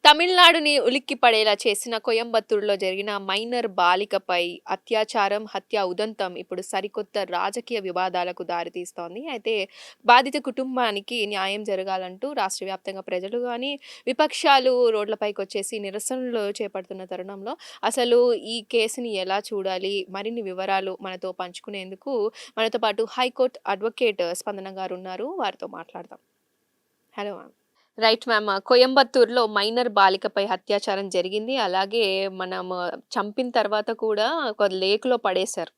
తమిళనాడుని ఉలిక్కిపడేలా చేసిన కోయంబత్తూరులో జరిగిన మైనర్ బాలికపై అత్యాచారం, హత్య ఉదంతం ఇప్పుడు సరికొత్త రాజకీయ వివాదాలకు దారితీస్తోంది. అయితే బాధిత కుటుంబానికి న్యాయం జరగాలంటూ రాష్ట్ర వ్యాప్తంగా ప్రజలు గాని, విపక్షాలు రోడ్లపైకొచ్చేసి నిరసనలు చేపడుతున్న తరుణంలో అసలు ఈ కేసుని ఎలా చూడాలి? మరిన్ని వివరాలు మనతో పంచుకునేందుకు మనతో పాటు హైకోర్టు అడ్వకేట్ స్పందన గారున్నారు. వారితో మాట్లాడదాం. Hello ma'am. Right ma'am. కోయంబత్తూర్‌లో మైనర్ బాలికపై అత్యాచారం జరిగింది. అలాగే మనం చంపిన తర్వాత కూడా ఒక లేక్‌లో పడేశారు.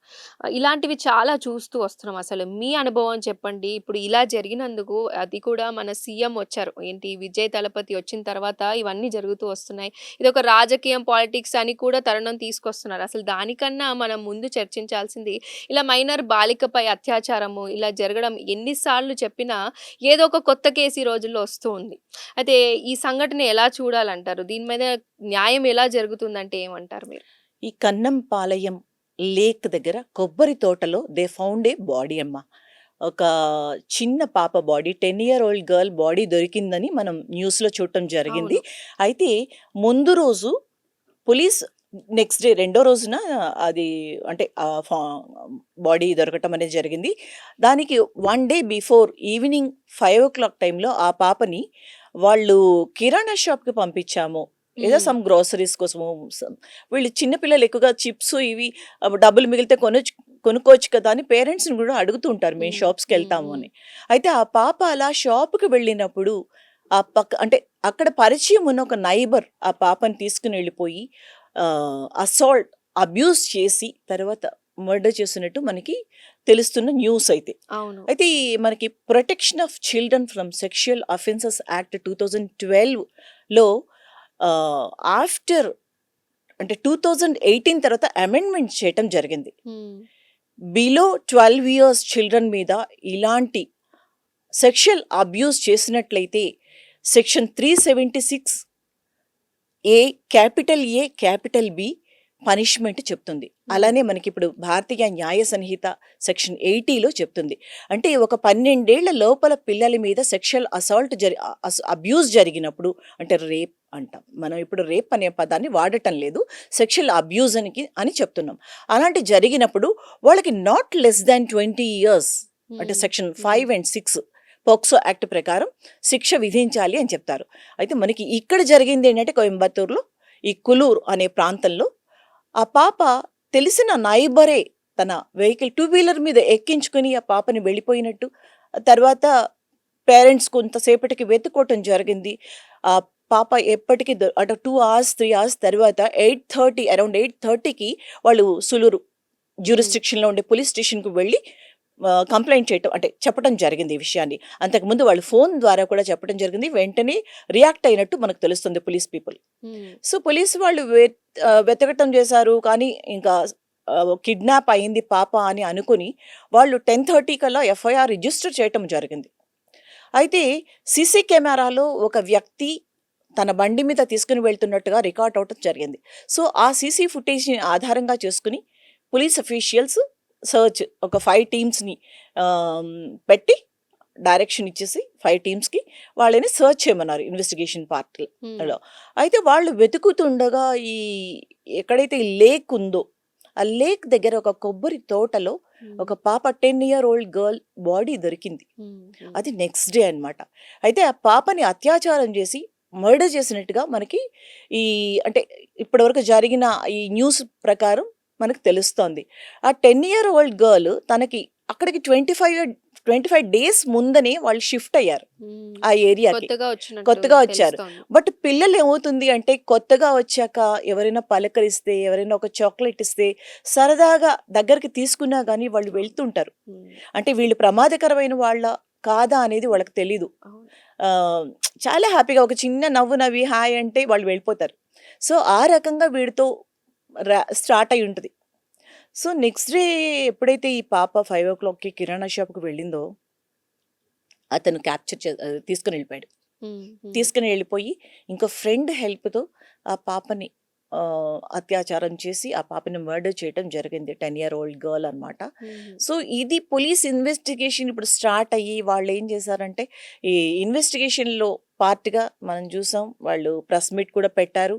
ఇలాంటివి చాలా చూస్తూ వస్తున్నాం. అసలు మీ అనుభవం చెప్పండి. ఇప్పుడు ఇలా జరిగినందుకు అది కూడా మన సీఎం వచ్చారు. ఏంటి విజయ్ దళపతి వచ్చిన తర్వాత ఇవన్నీ జరుగుతూ వస్తున్నాయి. ఇదొక రాజకీయం, పాలిటిక్స్ అని కూడా తరుణం తీసుకొస్తున్నారు. అసలు దానికన్నా మనం ముందు చర్చించాల్సింది ఇలా మైనర్ బాలికపై అత్యాచారము ఇలా జరగడం ఎన్ని సార్లు చెప్పినా ఏదో ఒక కొత్త కేసు ఈ రోజుల్లో వస్తూ ఉంది. అయితే ఈ సంఘటన ఎలా చూడాలంటారు? దీని మీద న్యాయం ఎలా జరుగుతుందంటే ఏమంటారు మీరు? ఈ కన్నంపాలయం లేక్ దగ్గర కొబ్బరి తోటలో దే ఫౌండ్ ఏ బాడీ అమ్మ. ఒక చిన్న పాప body 10 year old girl body దొరికిందని మనం న్యూస్లో చూడటం జరిగింది. అవును. అయితే ముందు రోజు పోలీస్ నెక్స్ట్ డే రెండో రోజున అది అంటే బాడీ దొరకటం అనేది జరిగింది. దానికి 1 డే బిఫోర్ ఈవినింగ్ 5 o'clock టైంలో ఆ పాపని వాళ్ళు కిరాణా షాప్కి పంపించాము. ఏదో హ్మ్. సమ్ గ్రోసరీస్ కోసము వీళ్ళు చిన్నపిల్లలు ఎక్కువగా చిప్స్ ఇవి డబ్బులు మిగిలితే కొనుక్కోవచ్చు కదా అని పేరెంట్స్ని కూడా అడుగుతూ ఉంటారు, మేము హ్మ్. షాప్స్కి హ్మ్. వెళ్తాము హ్మ్. అని. అయితే ఆ పాప అలా షాప్కి వెళ్ళినప్పుడు ఆ పక్క అంటే అక్కడ పరిచయం ఉన్న ఒక నైబర్ ఆ పాపని తీసుకుని వెళ్ళిపోయి అసాల్ట్ అబ్యూస్ చేసి తర్వాత మర్డర్ చేసినట్టు మనకి తెలుస్తున్న న్యూస్ అయితే. అవును. అయితే ఈ మనకి protection of children from sexual offences act 2012లో ఆఫ్టర్ అంటే 2018 తర్వాత అమెండ్మెంట్ చేయటం జరిగింది. హ్మ్. బిలో 12 ఇయర్స్ చిల్డ్రన్ మీద ఇలాంటి సెక్షువల్ అబ్యూస్ చేసినట్లయితే సెక్షన్ 376 ఏ క్యాపిటల్ బి పనిష్మెంట్ చెప్తుంది. హ్మ్. అలానే మనకి ఇప్పుడు భారతీయ న్యాయ సంహిత సెక్షన్ 80లో చెప్తుంది. అంటే ఒక 12 ఏళ్ల లోపల పిల్లల మీద సెక్షువల్ అసాల్ట్ అబ్యూస్ జరిగినప్పుడు, అంటే రేప్ అంటాం మనం ఇప్పుడు, రేప్ అనే పదాన్ని వాడటం లేదు, సెక్షువల్ అబ్యూజ్ అని చెప్తున్నాం. అలాంటి జరిగినప్పుడు వాళ్ళకి నాట్ లెస్ దాన్ 20 ఇయర్స్ అంటే హ్మ్. సెక్షన్ హ్మ్. 5 and 6 పోక్సో యాక్ట్ ప్రకారం శిక్ష విధించాలి అని చెప్తారు. అయితే మనకి ఇక్కడ జరిగింది ఏంటంటే కోయంబత్తూరులో ఈ కులూర్ అనే ప్రాంతంలో ఆ పాప తెలిసిన నైబరే తన వెహికల్ 2 వీలర్ మీద ఎక్కించుకుని ఆ పాపని వెళ్ళిపోయినట్టు, తర్వాత పేరెంట్స్ కొంతసేపటికి వెతుక్కోవటం జరిగింది. ఆ పాప ఎప్పటికీ అంటే 2 hours 3 hours తర్వాత అరౌండ్ 8:30కి వాళ్ళు సులూరు హ్మ్. జ్యూరిస్డిక్షన్లో ఉండే పోలీస్ స్టేషన్కి వెళ్ళి కంప్లైంట్ చేయటం అంటే చెప్పడం జరిగింది ఈ విషయాన్ని. అంతకుముందు వాళ్ళు ఫోన్ ద్వారా కూడా చెప్పడం జరిగింది. వెంటనే రియాక్ట్ అయినట్టు మనకు తెలుస్తుంది పోలీస్ పీపుల్. హ్మ్. సో పోలీసు వాళ్ళు వెతకటం చేశారు, కానీ ఇంకా కిడ్నాప్ అయింది పాప అని అనుకుని వాళ్ళు 10:30 కల్లా ఎఫ్ఐఆర్ రిజిస్టర్ చేయటం జరిగింది. అయితే సీసీ కెమెరాలో ఒక వ్యక్తి తన బండి మీద తీసుకుని వెళ్తున్నట్టుగా రికార్డ్ అవటం జరిగింది. సో ఆ సీసీ ఫుటేజ్ని ఆధారంగా చేసుకుని పోలీస్ అఫీషియల్స్ సర్చ్ ఒక 5 టీమ్స్ని పెట్టి డైరెక్షన్ ఇచ్చేసి 5 టీమ్స్కి వాళ్ళని సర్చ్ చేయమన్నారు ఇన్వెస్టిగేషన్ హ్మ్. పార్ట్లో. అయితే వాళ్ళు వెతుకుతుండగా ఈ ఎక్కడైతే ఈ లేక్ ఉందో ఆ లేక్ దగ్గర ఒక కొబ్బరి తోటలో ఒక హ్మ్. పాప 10 ఇయర్ ఓల్డ్ గర్ల్ బాడీ దొరికింది. హ్మ్. హ్మ్. అది నెక్స్ట్ డే అన్నమాట. అయితే ఆ పాపని అత్యాచారం చేసి మర్డర్ చేసినట్టుగా మనకి ఈ అంటే ఇప్పటివరకు జరిగిన ఈ న్యూస్ ప్రకారం మనకు తెలుస్తోంది. ఆ 10 ఇయర్ ఓల్డ్ గర్ల్ తనకి అక్కడికి 25 డేస్ ముందనే వాళ్ళు షిఫ్ట్ అయ్యారు హ్మ్. ఆ ఏరియాకి. కొత్తగా వచ్చినట్టు కొత్తగా వచ్చారు. తెలుస్తోంది. బట్ పిల్లలు ఏమవుతుంది అంటే కొత్తగా వచ్చాక ఎవరైనా పలకరిస్తే, ఎవరైనా ఒక చాక్లెట్ ఇస్తే సరదాగా దగ్గరికి తీసుకున్నా గానీ వాళ్ళు అవును. వెళ్తుంటారు. హ్మ్. అంటే వీళ్ళు ప్రమాదకరమైన వాళ్ళా? కాదా? అనేది వాళ్ళకి తెలీదు. అవును. ఆహ్, చాలా హ్యాపీగా ఒక చిన్న నవ్వు నవ్వి హాయ్ అంటే వాళ్ళు వెళ్ళిపోతారు. సో, ఆ రకంగా వీడితో స్టార్ట్ అయ్యి ఉంటది. సో, నెక్స్ట్ డే ఎప్పుడైతే ఈ పాప 5 o'clockకి కిరాణా షాప్‌కి వెళ్ళిందో, అతను తీసుకొని వెళ్ళిపోయాడు. హ్మ్. హ్మ్. తీసుకొని వెళ్ళిపోయి ఇంకో ఫ్రెండ్ హెల్ప్‌తో ఆ పాపని అత్యాచారం చేసి ఆ పాపని మర్డర్ చేయటం జరిగింది. 10 ఇయర్ ఓల్డ్ గర్ల్ అనమాట. హుహు. సో, ఇది పోలీస్ ఇన్వెస్టిగేషన్ ఇప్పుడు స్టార్ట్ అయ్యి వాళ్ళేం చేశారంటే, ఈ ఇన్వెస్టిగేషన్‌లో పార్ట్‌గా మనం చూసాం. వాళ్ళు ప్రెస్ మీట్ కూడా పెట్టారు.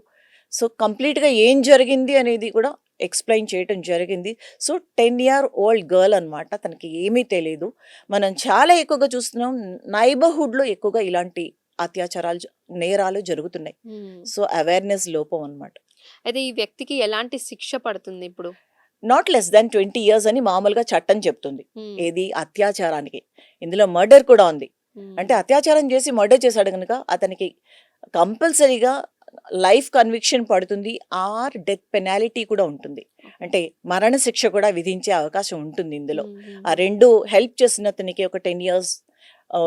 సో, కంప్లీట్‌గా ఏం జరిగింది అనేది కూడా ఎక్స్‌ప్లెయిన్ చేయటం జరిగింది. సో, 10 ఇయర్ ఓల్డ్ గర్ల్ అనమాట. తనకి ఏమీ తెలీదు. మనం చాలా ఎక్కువగా చూస్తున్నాం. నైబర్‌హుడ్‌లో ఎక్కువగా ఇలాంటి అత్యాచారాలు నేరాలు జరుగుతున్నాయి. హ్మ్. సో, అవేర్‌నెస్ లోపం అనమాట. అయితే ఈ వ్యక్తికి ఎలాంటి శిక్ష పడుతుంది ఇప్పుడు? నాట్ లెస్ థాన్ 20 ఇయర్స్ అని మామూలుగా చట్టం చెప్తుంది. హ్మ్. ఏది అత్యాచారానికి. ఇందులో మర్డర్ కూడా ఉంది. అంటే హ్మ్. అత్యాచారం చేసి మర్డర్ చేశాడు గనుక అతనికి కంపల్సరీగా లైఫ్ కన్విక్షన్ పడుతుంది. ఆర్ డెత్ పెనాల్టీ కూడా ఉంటుంది. ఓకే. అంటే మరణశిక్ష కూడా విధించే అవకాశం ఉంటుంది ఇందులో. ఆ హుహుహు. 2 హెల్ప్ చేసిన అతనికి ఒక 10 ఇయర్స్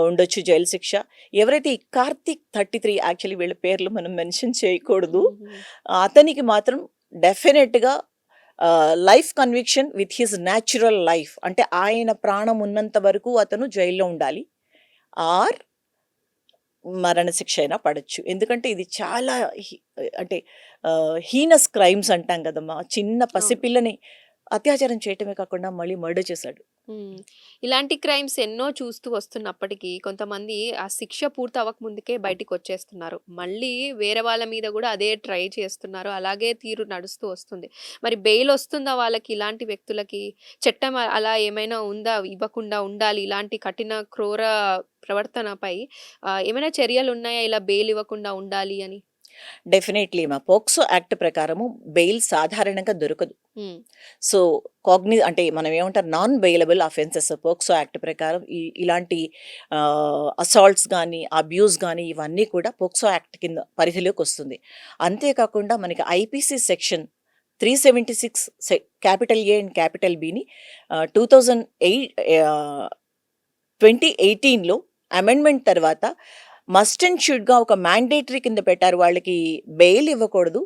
ఉండొచ్చు జైలు శిక్ష. ఎవరైతే ఈ కార్తీక్ 33 యాక్చువల్లీ వీళ్ళ పేర్లు మనం మెన్షన్ చేయకూడదు. హుహుహు. అతనికి మాత్రం డెఫినెట్‌గా life conviction with his natural life. అంటే ఆయన ప్రాణం ఉన్నంత వరకు అతను జైల్లో ఉండాలి. ఆర్ మరణశిక్ష అయినా పడొచ్చు. ఎందుకంటే ఇది చాలా హి అంటే హీనస్ క్రైమ్స్ అంటాం కదమ్మా! చిన్న అవును. పసిపిల్లని అత్యాచారం చేయటమే కాకుండా మళ్ళీ మర్డర్ చేశాడు. హ్మ్. ఇలాంటి క్రైమ్స్ ఎన్నో చూస్తూ వస్తున్నప్పటికీ కొంతమంది ఆ శిక్ష పూర్తి అవ్వకముందుకే బయటికొచ్చేస్తున్నారు. మళ్ళీ వేరే వాళ్ళ మీద గూడా అదే ట్రై చేస్తున్నారు. అలాగే తీరు నడుస్తూ వస్తుంది. మరి బెయిల్ ఒస్తుందా వాళ్ళకి ఇలాంటి వ్యక్తులకి? చట్టం అలా ఏమైనా ఉందా? ఇవ్వకుండా ఉండాలి ఇలాంటి కఠిన క్రూర ప్రవర్తనపై ఏమైనా చర్యలున్నాయా ఇలా బెయిల్ ఇవ్వకుండా ఉండాలి అని? డెఫినెట్‌లీ మా పోక్సో యాక్ట్ ప్రకారము బెయిల్ సాధారణంగా దొరకదు. హ్మ్. సో, అంటే మనం ఏమంటారు non bailable offences POCSO act ప్రకారం ఇలాంటి అసాల్ట్స్ గానీ, అబ్యూస్ గానీ ఇవన్నీ కూడా పోక్సో యాక్ట్ కింద పరిధిలోకొస్తుంది. అంతేకాకుండా మనకి IPC section 376 capital A and capital బిని 2018లో అమెండ్మెంట్ తర్వాత మస్ట్ అండ్ షుడ్‌గా ఒక మ్యాండేటరీ కింద పెట్టారు. వాళ్ళకి బెయిల్ ఇవ్వకూడదు.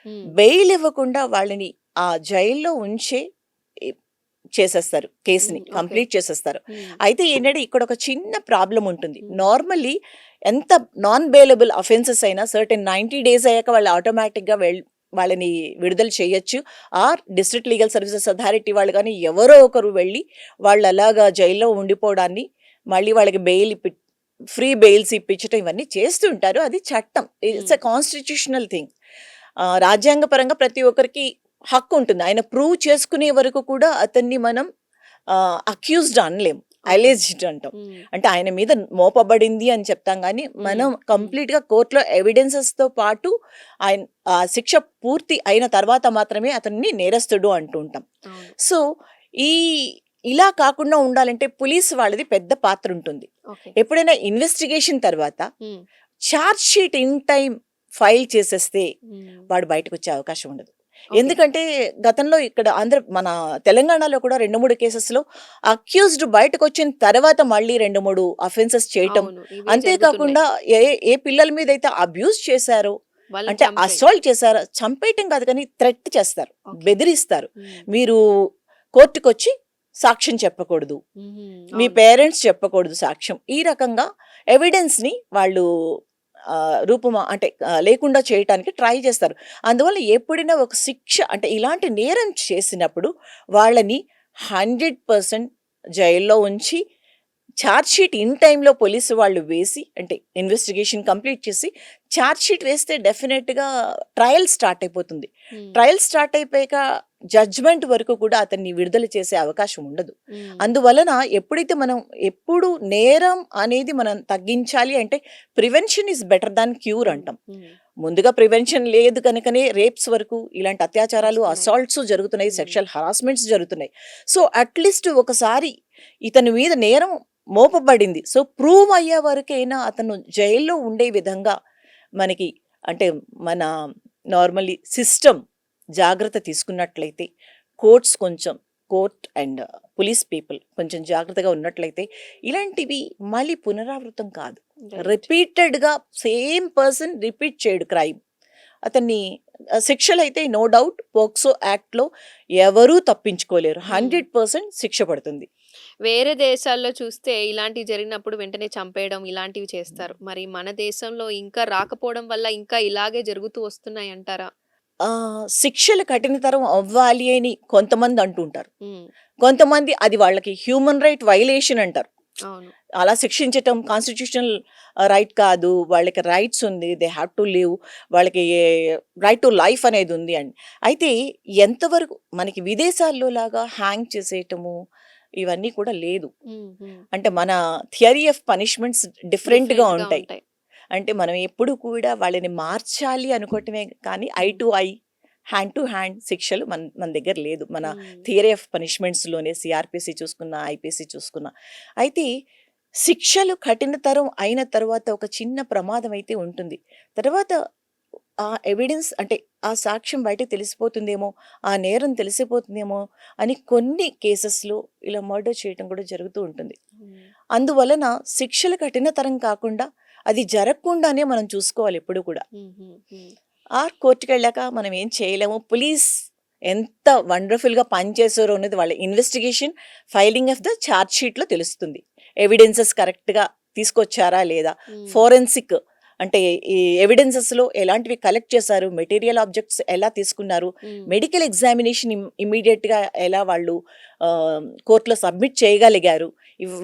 హ్మ్. బెయిల్ ఇవ్వకుండా వాళ్ళని ఆ జైల్లో ఉంచే ఇ చేసేస్తారు. కేస్‌ని హ్మ్. ఓకే. కంప్లీట్ చేసేస్తారు. హ్మ్. అయితే ఏంటంటే ఇక్కడ ఒక చిన్న ప్రాబ్లమ్ ఉంటుంది. హ్మ్. నార్మల్లీ ఎంత నాన్ బెయిలబుల్ అఫెన్సెస్ అయినా సర్టెన్ 90 డేస్ అయ్యాక వాళ్ళు ఆటోమేటిక్‌గా వాళ్ళని విడుదల చేయొచ్చు. Or district legal services authority వాళ్ళు గానీ ఎవరో ఒకరు వెళ్ళి వాళ్ళు అలాగా జైల్లో ఉండిపోవడాన్ని మళ్ళీ వాళ్ళకి ఫ్రీ బెయిల్స్ ఇప్పించటం ఇవన్నీ చేస్తుంటారు. అది చట్టం. ఇట్స్ హ్మ్. ఎ కాన్స్టిట్యూషనల్ థింగ్. రాజ్యాంగపరంగా ప్రతి ఒక్కరికి హక్కుంటుంది. ఆయన ప్రూవ్ చేసుకునే వరకు కూడా అతన్ని మనం అక్యూజ్డ్ అనలేం. ఓకే. అలెజ్డ్ అంటాం. హ్మ్. అంటే ఆయన మీద మోపబడింది అని చెప్తాం గానీ, హ్మ్. మనం హ్మ్. కంప్లీట్‌గా కోర్ట్‌లో ఎవిడెన్సెస్‌తో పాటు ఆయన శిక్ష పూర్తి అయిన తర్వాత మాత్రమే అతన్ని నేరస్తుడు అంటూ ఉంటాం. అవును. సో, ఈ ఇలా కాకుండా ఉండాలంటే పోలీస్ వాళ్ళది పెద్ద పాత్ర ఉంటుంది. ఓకే. ఎప్పుడైనా ఇన్వెస్టిగేషన్ తర్వాత హ్మ్. Charge sheet in time file చేసేస్తే హ్మ్. వాడు బయటకొచ్చే అవకాశం ఉండదు. ఓకే. ఎందుకంటే గతంలో ఇక్కడ మన తెలంగాణలో కూడా 2, 3 కేసెస్‌లో అక్యూజ్డ్ బయటకొచ్చిన తర్వాత మళ్ళీ 2, 3 అఫెన్సెస్ చేయటం. అవును. ఇవే జరుగుతున్నాయి. అంతేకాకుండా ఏ ఏ పిల్లల మీదైతే అబ్యూజ్ చేశారో వాళ్ళని అంటే చంపేయడం. అసాల్ట్ చేశారో చంపేయటం కాదు కానీ థ్రెట్ చేస్తారు. ఓకే. బెదిరిస్తారు. హ్మ్. మీరు కోర్ట్‌కొచ్చి సాక్ష్యం చెప్పకూడదు. హుహు. మీ అవును. పేరెంట్స్ చెప్పకూడదు సాక్ష్యం. ఈ రకంగా ఎవిడెన్స్‌ని వాళ్ళు అంటే లేకుండా చేయటానికి ట్రై చేస్తారు. అందువల్ల ఎప్పుడైనా ఒక శిక్ష అంటే ఇలాంటి నేరం చేసినప్పుడు వాళ్ళని 100% జైల్లో ఉంచి చార్జ్ షీట్ ఇన్ టైమ్‌లో పోలీసు వాళ్ళు వేసి అంటే ఇన్వెస్టిగేషన్ కంప్లీట్ చేసి చార్జ్ షీట్ వేస్తే డెఫినిట్‌గా ట్రయల్ స్టార్ట్ అయిపోతుంది. హ్మ్. ట్రయల్ స్టార్ట్ అయిపోయాక జడ్జ్‌మెంట్ వరకు కూడా అతన్ని విడుదల చేసే అవకాశం ఉండదు. హ్మ్. అందువలన ఎప్పుడు నేరం అనేది మనం తగ్గించాలి అంటే prevention is better than cure హ్మ్. అంటాం. హ్మ్. ముందుగా ప్రివెన్షన్ లేదు కనుకనే రేప్స్ వరకు ఇలాంటి అత్యాచారాలు, వస్తున్నాయి. అసాల్ట్స్ జరుగుతున్నాయి. హ్మ్. సెక్షువల్ హరాస్మెంట్స్ జరుగుతున్నాయి. సో, అట్‌లీస్ట్ ఒకసారి ఇతని మీద నేరం మోపబడింది. సో, ప్రూవ్ అయ్యే వరకైనా అతను జైల్లో ఉండే విధంగా మనకి అంటే మన నార్మల్లీ సిస్టమ్ జాగ్రత్త తీసుకున్నట్లయితే కోర్ట్ అండ్ పోలీస్ పీపుల్ కొంచెం జాగ్రత్తగా ఉన్నట్లయితే ఇలాంటివి మళ్ళీ పునరావృతం కాదు. రైట్. రిపీటెడ్‌గా సేమ్ పర్సన్ రిపీట్ చేయడు క్రైమ్. అతన్ని శిక్షలైతే నో డౌట్ పోక్సో యాక్ట్‌లో ఎవరూ తప్పించుకోలేరు. హ్మ్. 100% శిక్ష పడుతుంది. వేరే దేశాల్లో చూస్తే ఇలాంటివి జరిగినప్పుడు వెంటనే చంపేయడం ఇలాంటివి చేస్తారు. మరి మన దేశంలో ఇంకా రాకపోవడం వల్ల ఇంకా ఇలాగే జరుగుతూ వస్తున్నాయంటారా? శిక్షలు కఠినతరం అవ్వాలి అని కొంతమంది అంటుంటారు. హ్మ్. కొంతమంది అది వాళ్ళకి హ్యూమన్ రైట్ వయలేషన్ అంటారు. అవును. అలా శిక్షించటం కాన్స్టిట్యూషనల్ రైట్ కాదు. వాళ్ళకి రైట్స్ ఉంది. They have to live. వాళ్ళకి రైట్ టు లైఫ్ అనేది ఉంది అండి. అయితే ఎంతవరకు మనకి విదేశాల్లో లాగా హ్యాంగ్ చేసేయటము ఇవన్నీ కూడా లేదు. హ్మ్. హ్మ్. అంటే మన థియరీ ఆఫ్ పనిష్మెంట్స్ డిఫరెంట్‌గా డిఫరెంట్‌గా ఉంటాయి. ఉంటాయి. అంటే మనం ఎప్పుడు కూడా వాళ్ళని మార్చాలి అనుకోవటమే కానీ ఐ హ్మ్. To I, hand to hand శిక్షలు మన మన దగ్గర లేదు. మన హ్మ్. థియరీ ఆఫ్ పనిష్మెంట్స్‌లోనే సీఆర్‌పీసీ చూసుకున్నా, ఐపీసీ చూసుకున్నా. అయితే శిక్షలు కఠినతరం అయిన తర్వాత ఒక చిన్న ప్రమాదం అయితే ఉంటుంది. తర్వాత ఆ ఎవిడెన్స్ అంటే ఆ సాక్ష్యం బయటకి తెలిసిపోతుందేమో, ఆ నేరం తెలిసిపోతుందేమో అని కొన్ని కేసెస్‌లో ఇలా మర్డర్ చేయటం కూడా జరుగుతూ ఉంటుంది. హ్మ్. అందువలన శిక్షలు కఠినతరం కాకుండా అది జరగకుండానే మనం చూసుకోవాలి ఎప్పుడు కూడా. హ్మ్. హ్మ్. హ్మ్. కోర్ట్‌కెళ్ళాక మనం ఏం చేయలేము. పోలీస్ ఎంత వండర్‌ఫుల్‌గా పనిచేశారో అన్నది వాళ్ళ investigation, filing of the charge షీట్‌లో తెలుస్తుంది. ఎవిడెన్సెస్ కరెక్ట్‌గా తీసుకొచ్చారా లేదా? హ్మ్. ఫోరెన్సిక్ అంటే ఈ ఎవిడెన్సెస్‌లో ఎలాంటివి కలెక్ట్ చేశారు? మెటీరియల్ ఆబ్జెక్ట్స్ ఎలా తీసుకున్నారు? హ్మ్. మెడికల్ ఎగ్జామినేషన్ ఇమ్మీడియేట్‌గా ఎలా వాళ్ళు కోర్ట్‌లో సబ్మిట్ చేయగలిగారు?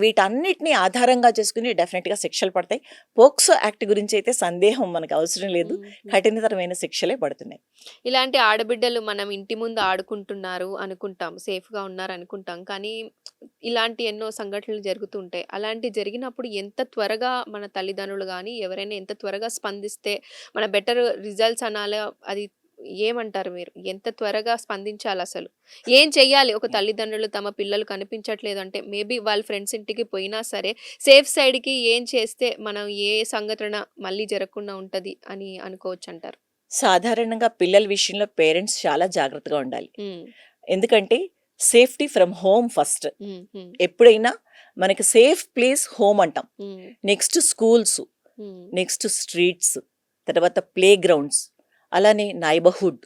వీటన్నిటిని ఆధారంగా చేసుకొని డెఫినిట్‌గా శిక్షలు పడతాయి. పోక్సో యాక్ట్ గురించి అయితే సందేహం మనకు అవసరం లేదు. హ్మ్. హ్మ్. కఠినతరమైన శిక్షలే పడుతున్నాయి. ఇలాంటి ఆడబిడ్డలు మనం ఇంటి ముందు ఆడుకుంటున్నారు అనుకుంటాం. సేఫ్‌గా ఉన్నారనుకుంటాం. కానీ ఇలాంటి ఎన్నో సంఘటనలు జరుగుతూ ఉంటాయి. అలాంటి జరిగినప్పుడు ఎంత త్వరగా మన తల్లిదండ్రులు గానీ, ఎవరైనా ఎంత త్వరగా స్పందిస్తే మన బెటర్ రిజల్ట్స్ అనాలా? అది ఏమంటారు మీరు? ఎంత త్వరగా స్పందించాలసలు? ఏం చెయ్యాలి? ఒక తల్లిదండ్రులు తమ పిల్లలు కనిపించట్లేదంటే మేబీ వాళ్ళ ఫ్రెండ్స్ ఇంటికి పోయినా సరే, సేఫ్ సైడ్‌కి ఏం చేస్తే మనం ఏ సంఘటన మళ్ళీ జరగకుండా ఉంటది అని అనుకోవచ్చంటారు? సాధారణంగా పిల్లల విషయంలో పేరెంట్స్ చాలా జాగ్రత్తగా ఉండాలి. హ్మ్. ఎందుకంటే సేఫ్టీ ఫ్రమ్ హోమ్ ఫస్ట్. హ్మ్. హ్మ్. ఎప్పుడైనా మనకి సేఫ్ ప్లేస్ హోమ్ అంటాం. హ్మ్. నెక్స్ట్ స్కూల్స్, హ్మ్. నెక్స్ట్ స్ట్రీట్స్, తర్వాత ప్లే గ్రౌండ్స్, అలానే నైబర్‌హుడ్.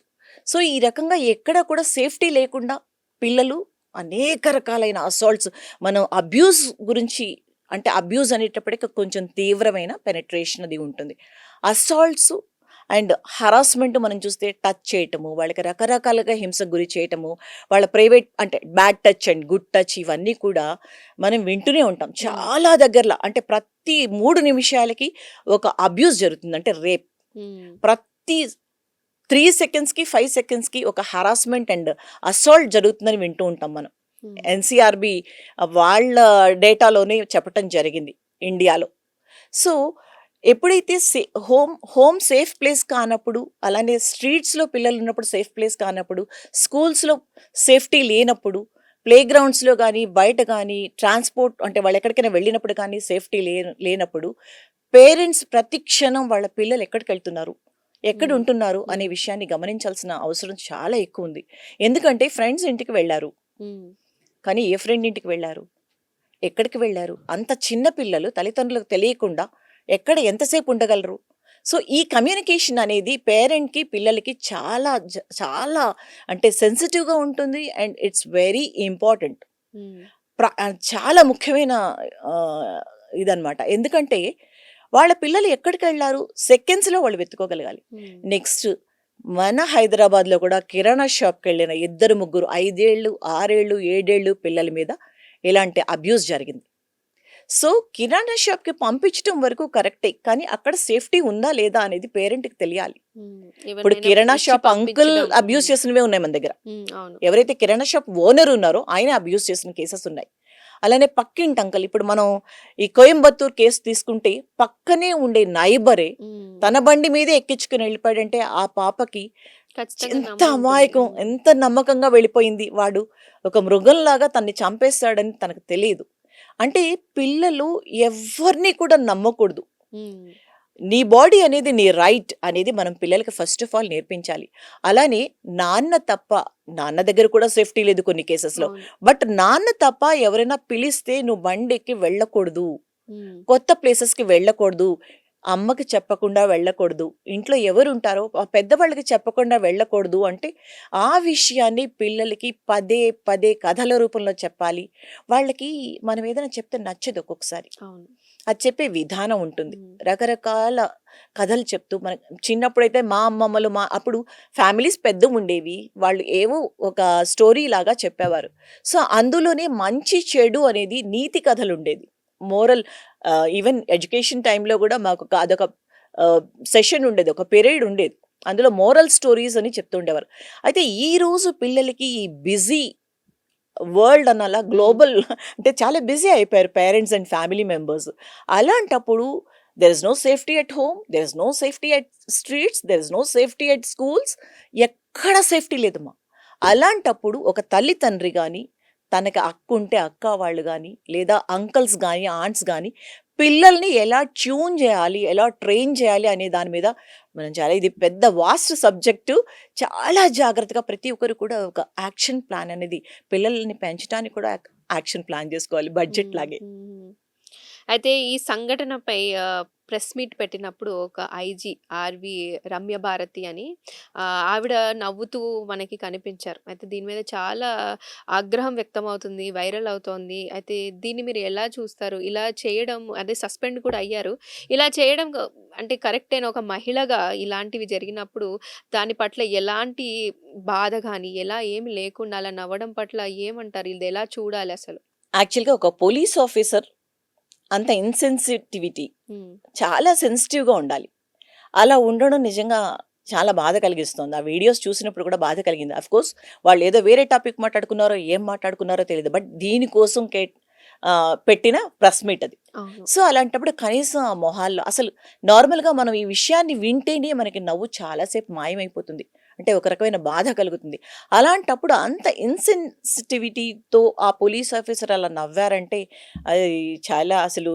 సో, ఈ రకంగా ఎక్కడ కూడా సేఫ్టీ లేకుండా పిల్లలు అనేక రకాలైన అసాల్ట్స్ మనం అబ్యూజ్ గురించి అంటే అబ్యూజ్ అనేటప్పటికి కొంచెం తీవ్రమైన పెనట్రేషన్ అది ఉంటుంది. అసాల్ట్స్ అండ్ హరాస్మెంట్ మనం చూస్తే టచ్ చేయటము, వాళ్ళకి రకరకాలుగా హింసకు గురి చేయటము, వాళ్ళ ప్రైవేట్ అంటే bad touch and good touch ఇవన్నీ కూడా మనం వింటూనే ఉంటాం. హ్మ్. చాలా దగ్గరలో అంటే ప్రతి 3 నిమిషాలకి ఒక అబ్యూజ్ జరుగుతుంది. అంటే రేప్. హ్మ్. ప్రతి 3 సెకండ్స్‌కి, 5 సెకండ్స్‌కి ఒక హరాస్మెంట్ అండ్ అసాల్ట్ జరుగుతుందని వింటూ ఉంటాం మనం. హ్మ్. ఎన్‌సీఆర్‌బీ వాళ్ళ డేటాలోనే చెప్పటం జరిగింది ఇండియాలో. సో, ఎప్పుడైతే హోమ్ సేఫ్ ప్లేస్ కానప్పుడు, అలానే స్ట్రీట్స్‌లో పిల్లలున్నప్పుడు సేఫ్ ప్లేస్ కానప్పుడు, స్కూల్స్‌లో సేఫ్టీ లేనప్పుడు, ప్లే గ్రౌండ్స్‌లో గానీ, బయట గానీ, ట్రాన్స్‌పోర్ట్ అంటే వాళ్ళెక్కడికైనా వెళ్ళినప్పుడు కానీ సేఫ్టీ లేనప్పుడు, పేరెంట్స్ ప్రతి క్షణం వాళ్ళ పిల్లలు ఎక్కడికెళ్తున్నారు? హ్మ్. ఎక్కడుంటున్నారు? అనే హ్మ్. విషయాన్ని గమనించాల్సిన అవసరం చాలా ఎక్కువుంది. ఎందుకంటే ఫ్రెండ్స్ ఇంటికి వెళ్లారు. హ్మ్. కానీ ఏ ఫ్రెండ్ ఇంటికి వెళ్లారు? ఎక్కడికి వెళ్లారు? అంత చిన్న పిల్లలు తల్లిదండ్రులకు తెలియకుండా ఎక్కడ ఎంతసేపు ఉండగలరు? సో, ఈ కమ్యూనికేషన్ అనేది పేరెంట్‌కి, పిల్లలకి చాలా అంటే సెన్సిటివ్‌గా ఉంటుంది. And it's very important. హ్మ్. చాలా ముఖ్యమైన ఆహ్, ఇదనమాట. ఎందుకంటే వాళ్ళ పిల్లలు ఎక్కడికెళ్లారు? సెకండ్స్‌లో వాళ్ళు వెతుక్కోగలగాలి. హ్మ్. నెక్స్ట్ మన హైదరాబాద్‌లో కూడా కిరాణా షాప్‌కెళ్ళిన ఇద్దరు, ముగ్గురు 5 ఏళ్ళు, 6 ఏళ్ళు, 7 ఏళ్ళు పిల్లల మీద ఇలాంటి అబ్యూస్ జరిగింది. సో, కిరాణా షాప్‌కి పంపించటం వరకు కరెక్టే. కానీ అక్కడ సేఫ్టీ ఉందా? లేదా? అనేది పేరెంట్‌కి తెలియాలి. హ్మ్. ఇప్పుడు ఎవరినైనా కిరాణా ఇచ్చి షాప్ అంకుల్ పంపించడం. హ్మ్. అబ్యూస్ చేసినవే ఉన్నాయి మన దగ్గర. హ్మ్. అవును. ఎవరైతే కిరాణా షాప్ ఓనర్ ఉన్నారో ఆయన అబ్యూస్ చేసిన కేసెస్ ఉన్నాయి. అలానే పక్కింటి అంకుల్ ఇప్పుడు మనం ఈ కోయంబత్తూర్ కేసు తీసుకుంటే పక్కనే ఉండే నైబరే హ్మ్. తన బండి మీదే ఎక్కించుకొని వెళ్ళిపోయాడంటే ఆ పాపకి ఖచ్చితంగా ఎంత నమ్మి ఉంటుంది. అమాయకం, హ్మ్. ఎంత నమ్మకంగా వెళ్ళిపోయింది. వాడు ఒక మృగంలాగా తన్ని చంపేస్తాడని తనకు తెలీదు. అంటే పిల్లలు ఎవ్వరిని కూడా నమ్మకూడదు. హ్మ్. నీ బాడీ అనేది నీ రైట్ అనేది మనం పిల్లలకి ఫస్ట్ ఆఫ్ ఆల్ నేర్పించాలి. అలానే నాన్న తప్ప నాన్న దగ్గర కూడా సేఫ్టీ లేదు కొన్ని కేసెస్‌లో. అవును. బట్ నాన్న తప్ప ఎవరైనా పిలిస్తే నువ్వు బండెక్కి వెళ్ళకూడదు. హ్మ్. కొత్త ప్లేసెస్‌కి వెళ్ళకూడదు. అమ్మకి చెప్పకుండా వెళ్ళకూడదు. ఇంట్లో ఎవరుంటారో ఆ పెద్దవాళ్ళకి చెప్పకుండా వెళ్ళకూడదు అంటే, ఆ విషయాన్ని పిల్లలకి పదే పదే కథల రూపంలో చెప్పాలి. వాళ్ళకి మనం ఏదైనా చెప్తే నచ్చదు ఒక్కొక్కసారి. అవును. అది చెప్పే విధానం ఉంటుంది. హ్మ్. రకరకాల కథలు చెప్తూ మన చిన్నప్పుడైతే మా అమ్మమ్మలు అప్పుడు ఫ్యామిలీస్ పెద్దగుండేవి. వాళ్ళు ఏవో ఒక స్టోరీ లాగా చెప్పేవారు. సో, అందులోనే మంచి, చెడు అనేది నీతి కథలుండేది. మోరల్ ఈవెన్ ఎడ్యుకేషన్ టైంలో కూడా మాకు అదొక సెషన్ ఉండేది, ఒక పీరియడ్ ఉండేది. అందులో మోరల్ స్టోరీస్ అని చెప్తుండేవారు. అయితే ఈ రోజు పిల్లలకి ఈ బిజీ వరల్డ్ అనాలా, గ్లోబల్ అంటే చాలా బిజీ అయిపోయారు పేరెంట్స్ అండ్ ఫ్యామిలీ మెంబర్స్. అలాంటప్పుడు there is no safety at home, there is no safety at streets, there is no safety at schools. ఎక్కడ సేఫ్టీ లేదమ్మా. అలాంటప్పుడు ఒక తల్లి తండ్రి కానీ, తనకి అక్క ఉంటే అక్క వాళ్ళు కానీ, లేదా అంకల్స్ కానీ, ఆంట్స్ కానీ పిల్లల్ని ఎలా ట్యూన్ చేయాలి, ఎలా ట్రైన్ చేయాలి అనే దాని మీద మనం చాలా, ఇది పెద్ద వాస్ట్ సబ్జెక్టు. చాలా జాగ్రత్తగా ప్రతి ఒక్కరు కూడా ఒక యాక్షన్ ప్లాన్ అనేది, పిల్లల్ని పెంచడానికి కూడా యాక్షన్ ప్లాన్ చేసుకోవాలి బడ్జెట్ హ్మ్. లాగే. హ్మ్. అయితే ఈ సంఘటనపై ప్రెస్ మీట్ పెట్టినప్పుడు ఒక ఐజీ ఆర్‌వి రమ్య భారతి అని ఆవిడ నవ్వుతూ మనకి కనిపించారు. అయితే దీని మీద చాలా ఆగ్రహం వ్యక్తమవుతుంది. వైరల్ అవుతోంది. అయితే దీన్ని మీరు ఎలా చూస్తారు? ఇలా చేయడం అదే సస్పెండ్ కూడా అయ్యారు. ఇలా చేయడం అంటే కరెక్టేనా? ఒక మహిళగా ఇలాంటివి జరిగినప్పుడు దాని పట్ల ఎలాంటి బాధ గాని, ఎలా ఏమి లేకుండా అలా నవ్వడం పట్ల ఏమంటారు? ఇది ఎలా చూడాలి అసలు? యాక్చువల్‌గా ఒక పోలీస్ ఆఫీసర్ అంత ఇన్‌సెన్సిటివిటీ, హ్మ్. చాలా సెన్సిటివ్‌గా ఉండాలి. అలా ఉండడం నిజంగా చాలా బాధ కలిగిస్తోంది. ఆ వీడియోస్ చూసినప్పుడు కూడా బాధ కలిగింది. ఆఫ్‌కోర్స్ వాళ్ళేదో వేరే టాపిక్ మాట్లాడుకున్నారో, ఏం మాట్లాడుకున్నారో తెలీదు. బట్ దీనికోసం పెట్టిన ప్రెస్ మీట్ అది. అవును. సో, అలాంటప్పుడు కనీసం ఆ మొహాల్లో అసలు నార్మల్‌గా మనం ఈ విషయాన్ని వింటేనే మనకి నవ్వు చాలా సేపు మాయమైపోతుంది. అంటే ఒక రకమైన బాధ కలుగుతుంది. అలాంటప్పుడు అంత ఇన్‌సెన్సిటివిటీతో ఆ పోలీస్ ఆఫీసర్ అలా నవ్వారంటే అది చాలా అసలు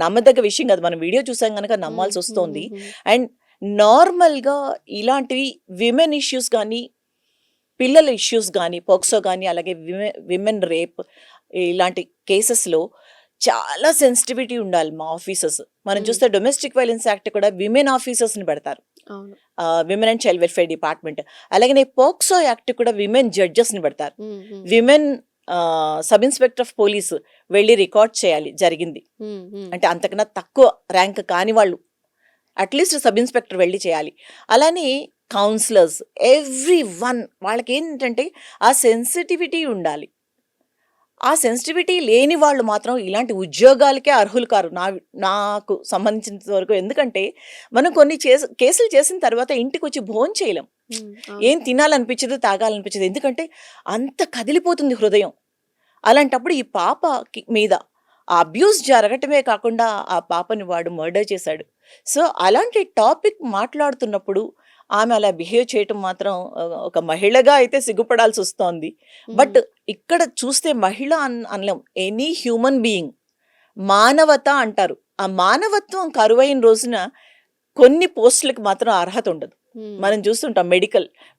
నమ్మదగ్గ విషయం కాదు. మనం వీడియో చూసాం గనక హ్మ్. నమ్మాల్సొస్తోంది. హుహుహు. అండ్ నార్మల్‌గా ఇలాంటివి విమెన్ ఇష్యూస్ గానీ, పిల్లల ఇష్యూస్ గానీ, పోక్సో గానీ, అలాగే విమెన్ రేప్ ఇలాంటి కేసెస్‌లో చాలా సెన్సిటివిటీ ఉండాలి మా ఆఫీసర్స్. మనం హ్మ్. చూస్తే డొమెస్టిక్ వైలెన్స్ యాక్ట్ కూడా విమెన్ ఆఫీసర్స్‌ని పెడతారు. అవును. Women and child welfare department. అలాగనే పోక్సో యాక్ట్ కూడా విమెన్ జడ్జెస్‌ని పెడతారు. హ్మ్. హ్మ్. Women sub inspector of police వెళ్లి రికార్డ్ చేయాలి జరిగింది. హ్మ్. హ్మ్. అంటే అంతకన్నా తక్కువ ర్యాంక్ కాని వాళ్ళు అట్‌లీస్ట్ సబ్ ఇన్స్‌పెక్టర్ వెళ్లి చేయాలి. అలానే కౌన్సిలర్స్, ఎవ్రీవన్ వాళ్ళకేంటంటే ఆ సెన్సిటివిటీ ఉండాలి. ఆ సెన్సిటివిటీ లేని వాళ్ళు మాత్రం ఇలాంటి ఉద్యోగాలకే అర్హులు కారు. నాకు సంబంధించినంత వరకు. ఎందుకంటే మనం కొన్ని కేసులు చేసిన తర్వాత ఇంటికొచ్చి భోంచేయలేం. హ్మ్. అవును. ఏం తినాలనిపించదు, తాగాలనిపించదు. ఎందుకంటే అంత కదిలిపోతుంది హృదయం. అలాంటప్పుడు ఈ పాపకి మీద ఆ అబ్యూస్ జరగటమే కాకుండా ఆ పాపని వాడు మర్డర్ చేశాడు. సో, అలాంటి టాపిక్ మాట్లాడుతున్నప్పుడు ఆమె అలా బిహేవ్ చేయటం మాత్రం ఒక మహిళగా అయితే సిగ్గుపడాల్సొస్తోంది. బట్ హ్మ్. ఇక్కడ చూస్తే మహిళ అనలేం. ఎనీ హ్యూమన్ బీయింగ్, మానవత అంటారు. ఆ మానవత్వం కరువైన రోజున కొన్ని పోస్టులకి మాత్రం అర్హత ఉండదు. హ్మ్. మనం చూస్తుంటాం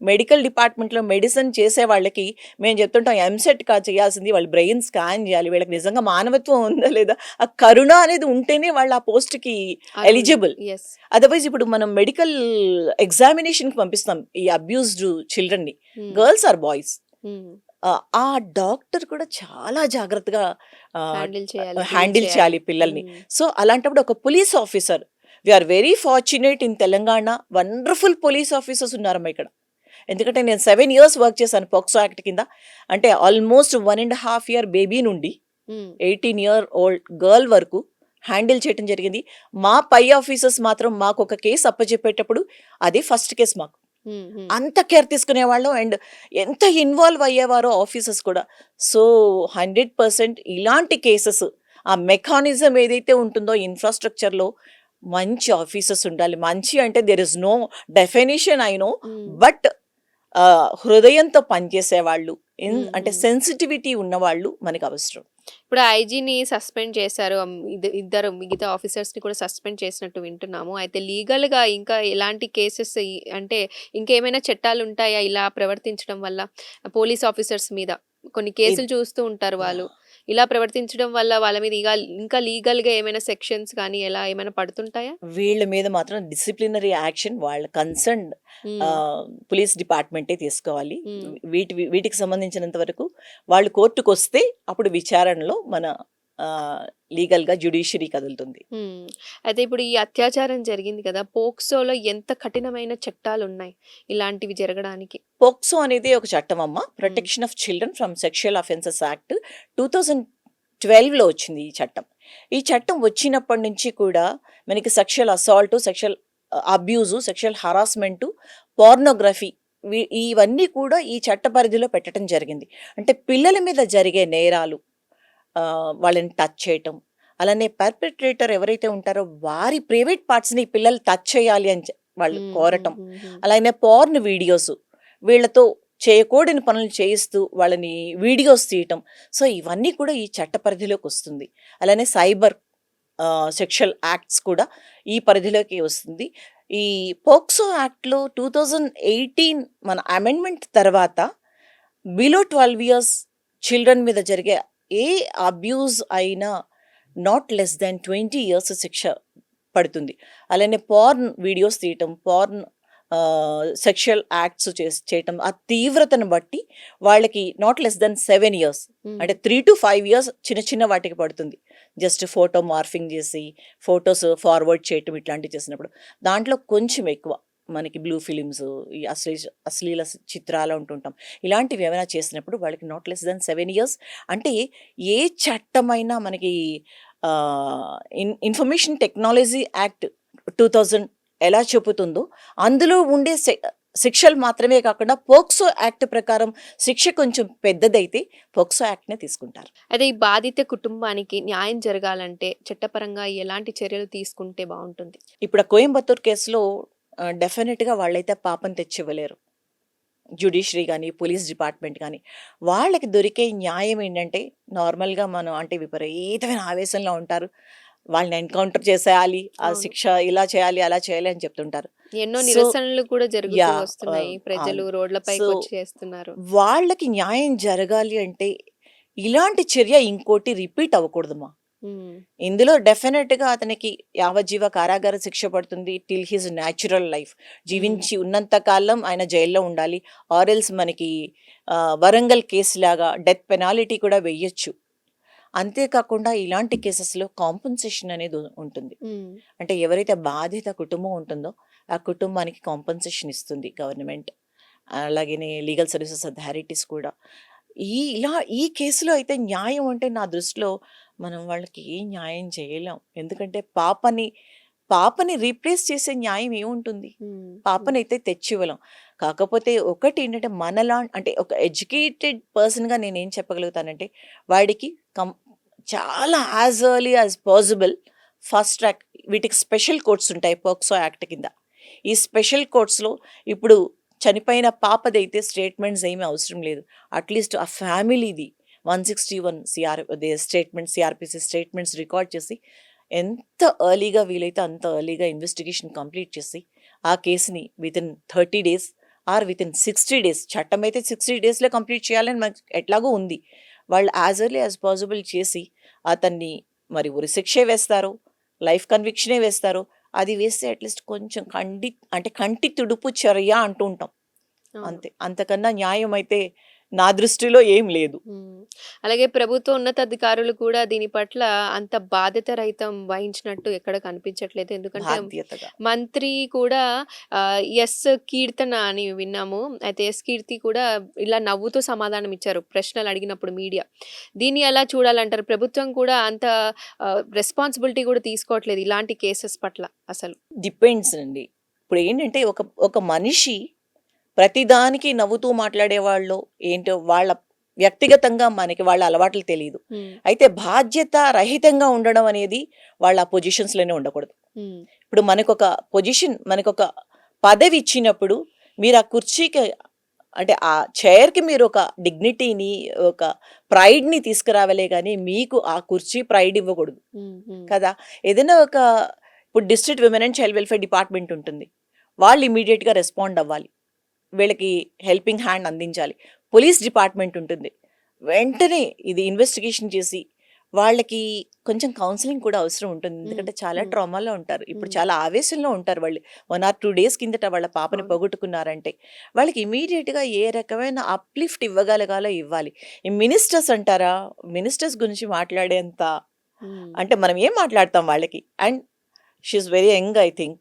మెడికల్ డిపార్ట్మెంట్‌లో మెడిసిన్ చేసే వాళ్ళకి మేము చెప్తుంటాం ఎంసెట్ చేయాల్సింది, వాళ్ళ బ్రెయిన్ స్కాన్ చేయాలి. వీళ్ళకి నిజంగా మానవత్వం ఉందా లేదా? ఆ కరుణ అనేది ఉంటేనే వాళ్ళు ఆ పోస్ట్‌కి అర్హులు. ఎలిజిబుల్. యెస్. అదర్‌వైజ్ ఇప్పుడు మనం మెడికల్ ఎగ్జామినేషన్‌కి పంపిస్తాం ఈ అబ్యూస్డ్ చిల్డ్రన్‌ని. Hmm. Girls or boys. Hmm. ఆ డాక్టర్ కూడా చాలా జాగ్రత్తగా ఆహ్, హ్యాండిల్ చేయాలి. ట్రీట్ హ్యాండిల్ చేయాలి. చేయాలి పిల్లల్ని. హ్మ్. సో, అలాంటప్పుడు ఒక police officer, we are very fortunate in Telangana. Wonderful police officers ఉన్నారమ్మా ఇక్కడ. ఎందుకంటే నేను 7 ఇయర్స్ వర్క్ చేశాను పోక్సో యాక్ట్ కింద. అంటే ఆల్మోస్ట్ 1 ½ ఇయర్ బేబీ నుండి హ్మ్. 18 ఇయర్ ఓల్డ్ గర్ల్ వరకు హ్యాండిల్ చేయటం జరిగింది. మా పై ఆఫీసర్స్ మాత్రం మాకొక కేస్ అప్పజెప్పేటప్పుడు అదే ఫస్ట్ కేస్ మాకు. హ్మ్. హ్మ్. అంత కేర్ తీసుకునేవాళ్ళం. అండ్ ఎంత ఇన్వాల్వ్ అయ్యేవారో ఆఫీసర్స్ కూడా. సో, 100% ఇలాంటి కేసెస్, ఆ మెకానిజం ఏదైతే ఉంటుందో ఇన్‌ఫ్రాస్ట్రక్చర్‌లో మంచి ఆఫీసర్స్ ఉండాలి. మంచి అంటే there is no definition I know. Hmm. But హృదయంతో పనిచేసేవాళ్ళు, హ్మ్. అంటే హ్మ్. సెన్సిటివిటీ ఉన్నవాళ్ళు మనకవసరం. ఇప్పుడు ఐజీని సస్పెండ్ చేశారు. ఇద్దరు మిగతా ఆఫీసర్స్‌ని కూడా సస్పెండ్ చేసినట్టు వింటున్నాము. అయితే లీగల్‌గా ఇంకా ఎలాంటి కేసెస్ అంటే ఇంకేమైనా చట్టాలుంటాయా ఇలా ప్రవర్తించడం వల్ల? పోలీస్ ఆఫీసర్స్ మీద కొన్ని ఇద్ కేసులు చూస్తూ ఉంటారు వాళ్ళు. యాహ్! ఇలా ప్రవర్తించడం వల్ల వాళ్ళ మీద ఇంకా లీగల్‌గా ఏమైనా సెక్షన్స్ కానీ ఎలా ఏమైనా పడుతుంటాయా? వీళ్ళ మీద మాత్రం డిసిప్లినరీ యాక్షన్ వాళ్ళ కన్సర్న్డ్ హ్మ్. పోలీస్ డిపార్ట్మెంటే తీసుకోవాలి. హ్మ్. వీటికి సంబంధించినంత వరకు వాళ్ళు కోర్టుకొస్తే అప్పుడు విచారణలో మన లీగల్‌గా జ్యుడిషియరీ కదులుతుంది. హ్మ్. అయితే ఇప్పుడు ఈ అత్యాచారం జరిగింది కదా! పోక్సోలో ఎంత కఠినమైన చట్టాలున్నాయి ఇలాంటివి జరగడానికి? పోక్సో అనేది ఒక చట్టం అమ్మ. హ్మ్. Protection of children from sexual offences act 2012లో వచ్చింది ఈ చట్టం. ఈ చట్టం వచ్చినప్పటి నుంచి కూడా మనకి sexual assault, sexual abuse, sexual harassment, pornography ఇవన్నీ కూడా ఈ చట్ట పరిధిలో పెట్టడం జరిగింది. అంటే పిల్లల మీద జరిగే నేరాలు, వాళ్ళని టచ్ చేయటం, అలానే పర్పెట్రేటర్ ఎవరైతే ఉంటారో వారి ప్రైవేట్ పార్ట్స్‌ని పిల్లలు టచ్ చేయాలి అని వాళ్ళు హ్మ్. కోరటం. హ్మ్. హ్మ్. అలానే పోర్న్ వీడియోస్ వీళ్ళతో చేయకూడని పనులు చేయిస్తూ వాళ్ళని వీడియోస్ తీయటం. సో, ఇవన్నీ కూడా ఈ చట్ట పరిధిలోకి వస్తుంది. అలానే సైబర్ సెక్షువల్ యాక్ట్స్ కూడా ఈ పరిధిలోకి వస్తుంది. ఈ పోక్సో యాక్ట్‌లో 2018 మన అమెండ్మెంట్ తర్వాత బిలో 12 ఇయర్స్ చిల్డ్రన్ మీద జరిగే ఏ అబ్యూజ్ అయినా నాట్ లెస్ దాన్ 20 ఇయర్స్ శిక్ష పడుతుంది. అలానే పోర్న్ వీడియోస్ తీయటం, పోర్న్ సెక్షువల్ యాక్ట్స్ చేయటం ఆ తీవ్రతను బట్టి వాళ్ళకి నాట్ లెస్ దాన్ 7 ఇయర్స్ హ్మ్. అంటే 3-5 ఇయర్స్ చిన్న చిన్న వాటికి పడుతుంది. జస్ట్ ఫోటో మార్ఫింగ్ చేసి, ఫోటోస్ ఫార్వర్డ్ చేయటం ఇట్లాంటివి చేసినప్పుడు. దాంట్లో కొంచెం ఎక్కువ మనకి బ్లూ ఫిలిమ్స్, ఈ అశ్లీల చిత్రాలు అంటుంటాం. ఇలాంటివి ఏమైనా చేసినప్పుడు వాళ్ళకి నాట్ లెస్ దాన్ 7 ఇయర్స్. అంటే ఏ చట్టమైనా మనకి ఇన్ఫర్మేషన్ టెక్నాలజీ యాక్ట్ 2000 ఎలా చెబుతుందో అందులో ఉండే శిక్షలు మాత్రమే కాకుండా పోక్సో యాక్ట్ ప్రకారం శిక్ష కొంచెం పెద్దదైతే పోక్సో యాక్ట్‌నే తీసుకుంటారు. అదే ఈ బాధిత కుటుంబానికి న్యాయం జరగాలంటే చట్టపరంగా ఎలాంటి చర్యలు తీసుకుంటే బావుంటుంది? ఇప్పుడు ఆ కోయంబత్తూర్ కేసులో డెఫినిట్‌గా వాళ్ళైతే పాపం తెచ్చివ్వలేరు. జ్యుడిషియరీ గానీ, పోలీస్ డిపార్ట్‌మెంట్ గానీ, వాళ్ళకి దొరికే న్యాయం ఏంటంటే నార్మల్‌గా మనం అంటే విపరీతమైన ఆవేశంలో ఉంటారు. వాళ్ళని ఎన్‌కౌంటర్ చేసేయాలి, ఆ అవును. శిక్ష ఇలా చేయాలి, అలా చేయాలి అని చెప్తుంటారు. ఎన్నో సో నిరసనలు కూడా జరుగుతూ యాహ్! వస్తున్నాయి. ప్రజలు అవును. సో, రోడ్లపైకొచ్చి చేస్తున్నారు. వాళ్ళకి న్యాయం జరగాలి అంటే ఇలాంటి చర్య ఇంకోటి రిపీట్ అవ్వకూడదమ్మా. హ్మ్. ఇందులో డెఫినిట్‌గా అతనికి యావజ్జీవ కారాగార శిక్ష పడుతుంది. Till his natural life. హ్మ్. జీవించి ఉన్నంత కాలం ఆయన జైల్‌లో ఉండాలి. ఆర్ ఎల్స్ మనకి వరంగల్ కేసులాగా డెత్ పెనాల్టీ కూడా వెయ్యొచ్చు. అంతే కాకుండా ఇలాంటి కేసెస్‌లో కాంపెన్సేషన్ అనేది ఉంటుంది. హ్మ్. అంటే ఎవరైతే బాధిత కుటుంబం ఉంటుందో ఆ కుటుంబానికి కాంపెన్సేషన్ ఇస్తుంది గవర్నమెంట్. అలాగనే లీగల్ సర్వీసెస్ అథారిటీస్ కూడా. ఈ కేసులో అయితే న్యాయం అంటే నా దృష్టిలో మనం వాళ్ళకి ఏం న్యాయం చేయలేం. ఎందుకంటే పాపని రీప్లేస్ చేసే న్యాయం ఏముంటుంది? హ్మ్. హ్మ్. పాపనైతే తెచ్చివ్వలేం. కాకపోతే ఒకటేంటంటే అంటే ఒక ఎడ్యుకేటెడ్ పర్సన్‌గా నేనేం చెప్పగలుగుతానంటే వాడికి చాలా as early as possible fast track వీటికి స్పెషల్ కోర్ట్స్ ఉంటాయి పోక్సో యాక్ట్ కింద. ఈ స్పెషల్ కోర్ట్స్‌లో ఇప్పుడు చనిపోయిన పాపదైతే స్టేట్మెంట్స్ ఏమీ అవసరం లేదు. అట్‌లీస్ట్ ఆ ఫ్యామిలీది 161 సీఆర్‌పీసీ స్టేట్మెంట్స్ రికార్డ్ చేసి ఎంత ఎర్లీగా వీలైతే అంత ఎర్లీగా ఇన్వెస్టిగేషన్ కంప్లీట్ చేసి ఆ కేసుని within 30 days or within 60 days చట్టమైతే 60 డేస్‌లో కంప్లీట్ చేయాలని మనకి ఎట్లాగో ఉంది. వాళ్ళు యాజ్ ఎర్లీ యాజ్ పాసిబుల్ చేసి అతన్ని మరి ఉరిశిక్షే వేస్తారో, లైఫ్ కన్విక్షనే వేస్తారో, అది వేస్తే అట్‌లీస్ట్ కొంచెం అంటే కంటి తుడుపు చర్య అంటూ ఉంటాం. అవును. అంతే. అంతకన్నా న్యాయం అయితే నా దృష్టిలో ఏం లేదు. హ్మ్. అలాగే ప్రభుత్వ ఉన్నతాధికారులు కూడా దీని పట్ల అంత బాధ్యత రహితం వహించినట్టు ఎక్కడ కనిపించట్లేదు. ఎందుకంటే బాధ్యతగా. మంత్రి కూడా ఎస్ కీర్తన అని విన్నాము. అయితే ఎస్ కీర్తి కూడా ఇలా నవ్వుతూ సమాధానం ఇచ్చారు ప్రశ్నలు అడిగినప్పుడు మీడియా. దీన్ని ఎలా చూడాలంటారు? ప్రభుత్వం కూడా అంత రెస్పాన్సిబిలిటీ కూడా తీసుకోవట్లేదు ఇలాంటి కేసెస్ పట్ల అసలు. డిపెండ్స్ అండి. ఇప్పుడేంటంటే ఒక మనిషి ప్రతిదానికి నవ్వుతూ మాట్లాడేవాళ్ళో ఏంటో వాళ్ళ వ్యక్తిగతంగా మనకి వాళ్ళ అలవాట్లు తెలీదు. హ్మ్. అయితే బాధ్యత రహితంగా ఉండడం అనేది వాళ్ళ పొజిషన్స్‌లోనే ఉండకూడదు. హ్మ్. ఇప్పుడు మనకొక పదవి ఇచ్చినప్పుడు మీరు ఆ కుర్చీకి అంటే ఆ చైర్‌కి మీరు ఒక డిగ్నిటీని, ఒక ప్రైడ్‌ని తీసుకురావాలే గానీ మీకు ఆ కుర్చీ ప్రైడ్ ఇవ్వకూడదు. హ్మ్. హ్మ్. కదా! ఏదైనా ఇప్పుడు district women and child welfare department ఉంటుంది. వాళ్ళు ఇమ్మీడియేట్‌గా రెస్పాండ్ అవ్వాలి. వీళ్ళకి హెల్పింగ్ హ్యాండ్ అందించాలి. పోలీస్ డిపార్ట్మెంట్ ఉంటుంది. వెంటనే ఇది ఇన్వెస్టిగేషన్ చేసి వాళ్ళకి కొంచెం కౌన్సెలింగ్ కూడా అవసరం ఉంటుంది. హ్మ్. ఎందుకంటే చాలా హ్మ్. ట్రామాలో ఉంటారు. ఇప్పుడు హ్మ్. చాలా ఆవేశంలో ఉంటారు వాళ్ళు. 1 ఆర్ 2 డేస్ కిందట వాళ్ళ పాపని అవును. పోగొట్టుకున్నారంటే వాళ్ళకి ఇమ్మీడియేట్‌గా ఏ రకమైన అప్‌లిఫ్ట్ ఇవ్వగలగాలో ఇవ్వాలి. ఈ మినిస్టర్స్ అంటారా? మినిస్టర్స్ గురించి మాట్లాడేంత హ్మ్. అంటే మనం ఏం మాట్లాడతాం వాళ్ళకి? And she is very young I think.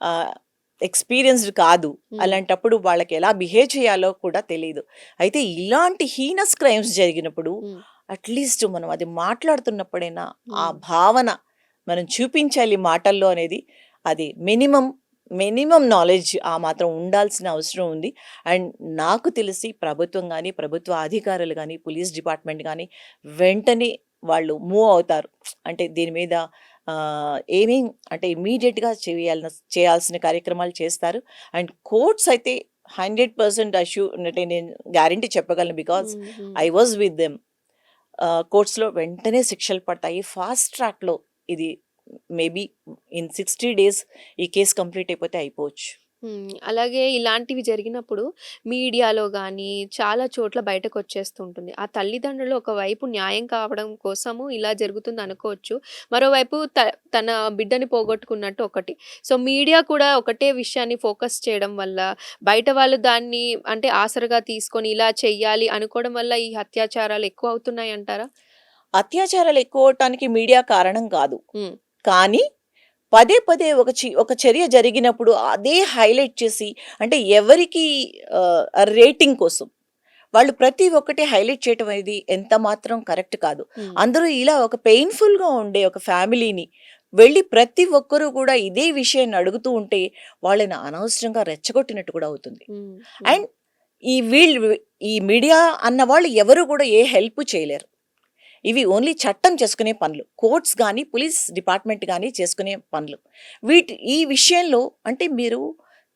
ఆహ్, ఎక్స్‌పీరియన్స్‌డ్ కాదు. హ్మ్. అలాంటప్పుడు వాళ్ళకి ఎలా బిహేవ్ చేయాలో కూడా తెలీదు. అయితే ఇలాంటి హీనస్ క్రైమ్స్ జరిగినప్పుడు హ్మ్. అట్లీస్ట్ మనం అది మాట్లాడుతున్నప్పుడైనా ఆ హ్మ్. భావన మనం చూపించాలి మాటల్లో అనేది అది మినిమం నాలెడ్జ్ ఆ మాత్రం ఉండాల్సిన అవసరం ఉంది. అండ్ నాకు తెలిసి ప్రభుత్వం కానీ ప్రభుత్వ అధికారులు కానీ పోలీస్ డిపార్ట్మెంట్ కానీ వెంటనే వాళ్ళు మూవ్ అవుతారు. అంటే దీని మీద ఏమీ అంటే ఇమ్మీడియట్గా చేయాల్సిన కార్యక్రమాలు చేస్తారు. అండ్ కోర్ట్స్ అయితే 100% అంటే నేను గ్యారంటీ చెప్పగలను. Because hmm. Hmm. I was with them. కోర్ట్స్‌లో వెంటనే శిక్షలు పడతాయి. ఫాస్ట్ ట్రాక్‌లో ఇది మేబీ ఇన్ 60 డేస్ ఈ కేస్ కంప్లీట్ అయిపోతే అయిపోవచ్చు. హ్మ్. అలాగే ఇలాంటివి జరిగినప్పుడు మీడియాలో గానీ, చాలా చోట్ల బయటకొచ్చేస్తుంటుంది. ఆ తల్లిదండ్రులు ఒకవైపు న్యాయం కావడం కోసము ఇలా జరుగుతుందనుకోవచ్చు. మరోవైపు తన బిడ్డని పోగొట్టుకున్నట్టు ఒకటి. సో, మీడియా కూడా ఒకటే విషయాన్ని ఫోకస్ చేయడం వల్ల, బయట వాళ్ళు దాన్ని అంటే ఆసరగా తీసుకొని ఇలా చెయ్యాలి అనుకోవడం వల్ల ఈ అత్యాచారాలు ఎక్కువవుతున్నాయంటారా? అత్యాచారాలు ఎక్కువవటానికి మీడియా కారణం కాదు. హ్మ్. కానీ పదే పదే ఒక చర్య జరిగినప్పుడు అదే హైలైట్ చేసి అంటే ఎవరికి రేటింగ్ కోసం వాళ్ళు ప్రతి ఒక్కటి హైలైట్ చేయటం అనేది ఎంత మాత్రం కరెక్ట్ కాదు. హ్మ్. అందరూ ఇలా ఒక పెయిన్‌ఫుల్‌గా ఉండే ఒక ఫ్యామిలీని వెళ్ళి ప్రతి ఒక్కరు కూడా ఇదే విషయాన్ని అడుగుతూ ఉంటే వాళ్ళని అనవసరంగా రెచ్చగొట్టినట్టు కూడా అవుతుంది. హ్మ్. హ్మ్. అండ్ ఈ వీళ్ళు ఈ మీడియా అన్న వాళ్ళు ఎవరు కూడా ఏ హెల్ప్ చేయలేరు. ఇవి ఓన్లీ చట్టం చేసుకునే పనులు. కోర్ట్స్ గానీ, పోలీస్ డిపార్ట్‌మెంట్ గానీ చేసుకునే పనులు. ఈ విషయంలో అంటే మీరు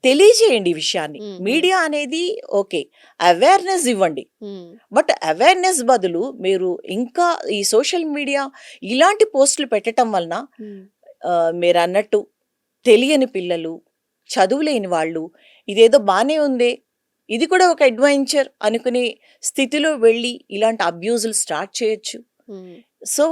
తెలియజేయండి ఈ విషయాన్ని. హ్మ్. హ్మ్. మీడియా అనేది ఓకే. అవేర్‌నెస్ ఇవ్వండి. హ్మ్. బట్ అవేర్‌నెస్ బదులు మీరు ఇంకా ఈ సోషల్ మీడియా ఇలాంటి పోస్టులు పెట్టటం వలన హ్మ్. మీరన్నట్టు తెలియని పిల్లలు, చదువులేని వాళ్ళు, ఇదేదో బానే ఉందే, ఇది కూడా ఒక అడ్వెంచర్ అనుకునే స్థితిలో వెళ్ళి ఇలాంటి అబ్యూజులు స్టార్ట్ చేయొచ్చు. హ్మ్. సో,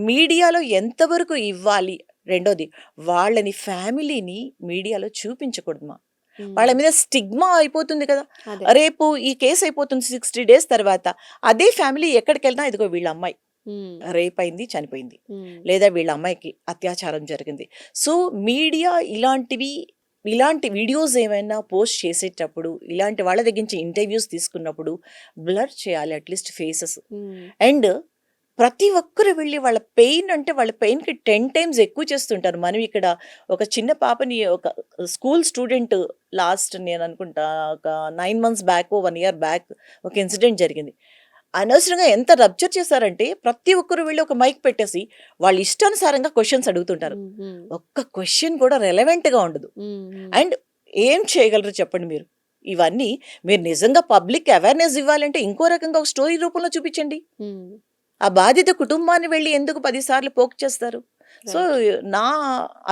మీడియాలో ఎంతవరకు ఇవ్వాలి? రెండోది వాళ్ళని ఫ్యామిలీని మీడియాలో చూపించకూడదుమా. వాళ్ళ హ్మ్. మీద స్టిగ్మా అయిపోతుంది కదా! అదే. రేపు ఈ కేస్ అయిపోతుంది 60 డేస్ తర్వాత. అదే ఫ్యామిలీ ఎక్కడికెళ్ళినా ఇదిగో వీళ్ళ అమ్మాయి హ్మ్. రేపయింది, చనిపోయింది. హ్మ్. లేదా వీళ్ళ అమ్మాయికి అత్యాచారం జరిగింది. సో, మీడియా ఇలాంటి వీడియోస్ ఏమైనా పోస్ట్ చేసేటప్పుడు, ఇలాంటి వాళ్ళ దగ్గర నుంచి ఇంటర్వ్యూస్ తీసుకున్నప్పుడు బ్లర్ చేయాలి అట్‌లీస్ట్ ఫేసెస్. హ్మ్. అండ్ ప్రతి ఒక్కరు వెళ్లి వాళ్ళ పెయిన్ అంటే వాళ్ళ పెయిన్‌కి 10 టైమ్స్ ఎక్కువ చేస్తుంటారు. మనం ఇక్కడ ఒక చిన్న పాపని ఒక స్కూల్ స్టూడెంట్ లాస్ట్ నేననుకుంటా ఒక 9 మంత్స్ బ్యాకో, 1 ఇయర్ బ్యాక్ ఒక ఇన్సిడెంట్ జరిగింది. అనవసరంగా ఎంత రప్చర్ చేశారంటే ప్రతి ఒక్కరు వెళ్లి ఒక మైక్ పెట్టేసి వాళ్ళ ఇష్టానుసారంగా క్వెషన్స్ అడుగుతుంటారు. హ్మ్. హ్మ్. ఒక్క క్వెషన్ కూడా రెలెవెంట్‌గా ఉండదు. హ్మ్. హ్మ్. అండ్ ఏం చేయగలరు చెప్పండి మీరు? ఇవన్నీ మీరు నిజంగా పబ్లిక్ అవేర్‌నెస్ ఇవ్వాలంటే ఇంకో రకంగా ఒక స్టోరీ రూపంలో చూపించండి. హ్మ్. ఆ బాధిత కుటుంబాన్ని వెళ్లి ఎందుకు 10 సార్లు పోక్ చేస్తారు? So, right. నా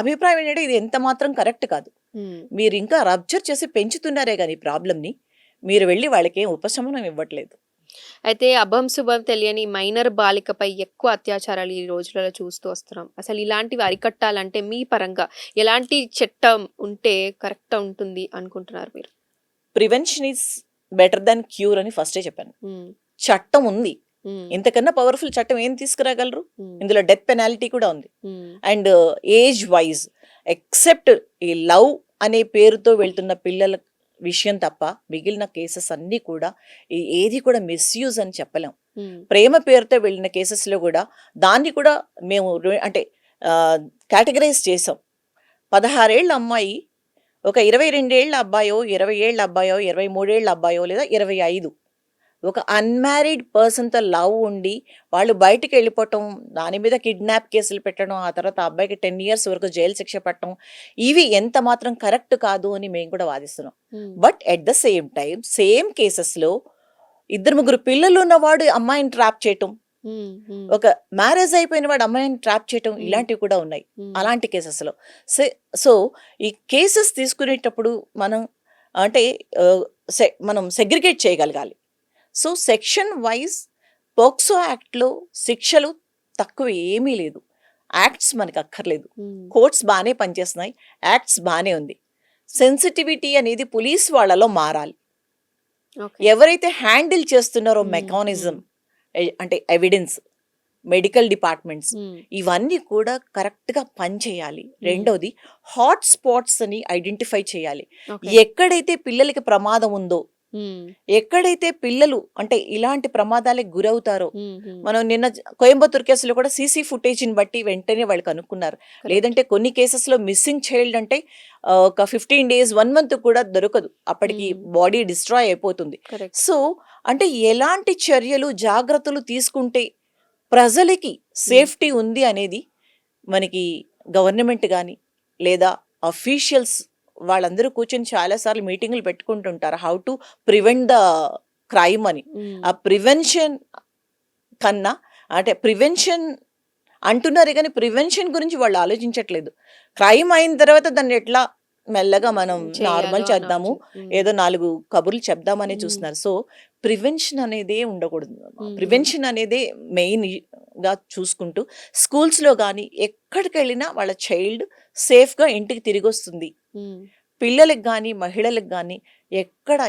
అభిప్రాయం ఏంటంటే ఇది ఎంత మాత్రం కరెక్ట్ కాదు. హ్మ్. మీరింకా రప్చర్ చేసి పెంచుతున్నారే గాని ప్రాబ్లమ్‌ని, మీరు వెళ్లి వాళ్ళకేం ఉపశమనం ఇవ్వట్లేదు. అయితే అభం శుభం తెలియని మైనర్ బాలికపై ఎక్కువ అత్యాచారాలు ఈ రోజులలో చూస్తూ వస్తున్నాం. అసలు ఇలాంటివి అరికట్టాలంటే మీ పరంగా ఎలాంటి చట్టం ఉంటే కరెక్ట్ ఉంటుంది అనుకుంటున్నారు మీరు? Prevention is better than cure అని ఫస్టే చెప్పాను. హ్మ్. చట్టం ఉంది. హ్మ్. ఇంతకన్నా పవర్‌ఫుల్ చట్టం ఏం తీసుకురాగలరు? హ్మ్. ఇందులో డెత్ పెనాల్టీ కూడా ఉంది. హ్మ్. అండ్ ఏజ్ వైస్ ఎక్సెప్ట్ ఈ లవ్ అనే పేరుతో వెళ్తున్న పిల్లల విషయం తప్ప మిగిలిన కేసెస్ అన్నీ కూడా ఏది కూడా మిస్‌యూజ్ అని చెప్పలేం. హ్మ్. ప్రేమ పేరుతో వెళ్ళిన కేసెస్‌లో కూడా దాన్ని కూడా మేము అంటే కేటగరైజ్ చేసాం. 16 ఏళ్ల అమ్మాయి ఒక 22 ఏళ్ల అబ్బాయో, 20 ఏళ్ల అబ్బాయో, 23 ఏళ్ల అబ్బాయో లేదా 25 ఒక అన్‌మ్యారీడ్ పర్సన్‌తో లవ్ ఉండి, వాళ్ళు బయటికెళ్ళిపోవటం, దాని మీద కిడ్నాప్ కేసులు పెట్టడం, ఆ తర్వాత ఆ అబ్బాయికి 10 ఇయర్స్ వరకు జైలు శిక్ష పడటం, ఇవి ఎంత మాత్రం కరెక్ట్ కాదు అని మేము కూడా వాదిస్తున్నాం. హ్మ్. But at the same time same కేసెస్‌లో ఇద్దరు, ముగ్గురు పిల్లలున్నవాడు అమ్మాయిని ట్రాప్ చేయటం, హ్మ్. హ్మ్. ఒక మ్యారేజ్ అయిపోయిన వాడు అమ్మాయిని ట్రాప్ చేయటం హ్మ్. ఇలాంటివి కూడా ఉన్నాయి. హ్మ్. అలాంటి కేసెస్‌లో. సె సో, ఈ కేసెస్ తీసుకునేటప్పుడు మనం అంటే ఆహ్, మనం సెగ్రిగేట్ చేయగలగాలి. సో, సెక్షన్ వైస్ పోక్సో యాక్ట్‌లో శిక్షలు తక్కువ ఏమీ లేదు. యాక్ట్స్ మనకక్కర్లేదు. హ్మ్. కోర్ట్స్ బానే పనిచేస్తున్నాయి. యాక్ట్స్ బానే ఉంది. సెన్సిటివిటీ అనేది పోలీస్ వాళ్ళలో మారాలి. ఓకే. ఎవరైతే హ్యాండిల్ చేస్తున్నారో హ్మ్. మెకానిజం హ్మ్. అంటే ఎవిడెన్స్, మెడికల్ డిపార్ట్మెంట్స్ హ్మ్. ఇవన్నీ కూడా కరెక్ట్‌గా పనిచేయాలి. హ్మ్. రెండోది హాట్ స్పాట్స్ అని ఐడెంటిఫై చేయాలి. ఓకే. ఎక్కడైతే పిల్లలకి ప్రమాదం ఉందో హ్మ్. ఎక్కడైతే పిల్లలు అంటే ఇలాంటి ప్రమాదాలకు గురవుతారో, హ్మ్. హ్మ్. మనం నిన్న కోయంబత్తూర్ కేసులో కూడా సీసీ ఫుటేజ్‌ని బట్టి వెంటనే వాళ్ళు కనుక్కున్నారు. కరెక్ట్. లేదంటే కొన్ని కేసెస్‌లో మిస్సింగ్ చైల్డ్ అంటే ఒక 15 డేస్, 1 మంత్ కూడా దొరకదు. అప్పటికి హ్మ్. బాడీ డిస్ట్రాయ్ అయిపోతుంది. కరెక్ట్. సో, అంటే ఎలాంటి చర్యలు, జాగ్రత్తలు తీసుకుంటే ప్రజలకి హ్మ్. సేఫ్టీ ఉంది అనేది మనకి గవర్నమెంట్ గాని, లేదా అఫీషియల్స్ వాళ్ళందరూ కూర్చొని చాలా సార్లు మీటింగులు పెట్టుకుంటుంటారు. How to prevent the crime అని. హ్మ్. ఆ ప్రివెన్షన్ కన్నా అంటే ప్రివెన్షన్ అంటున్నారు గానీ, ప్రివెన్షన్ గురించి వాళ్ళు ఆలోచించట్లేదు. క్రైమ్ అయిన తర్వాత దాన్ని ఎట్లా మెల్లగా మనం నార్మల్ చేయాలో అని చేద్దాము. హ్మ్. ఏదో 4 కబుర్లు చెప్దామనే హ్మ్. చూస్తున్నారు. సో, ప్రివెన్షన్ అనేదే ఉండకూడదు. హుహు. ప్రివెన్షన్ అనేదే మెయిన్‌గా చూసుకుంటూ స్కూల్స్‌లో గానీ, ఎక్కడికెళ్ళినా వాళ్ళ చైల్డ్ సేఫ్‌గా ఇంటికి తిరిగొస్తుంది. హ్మ్. పిల్లలకి గానీ, మహిళలకు గానీ ఎక్కడ,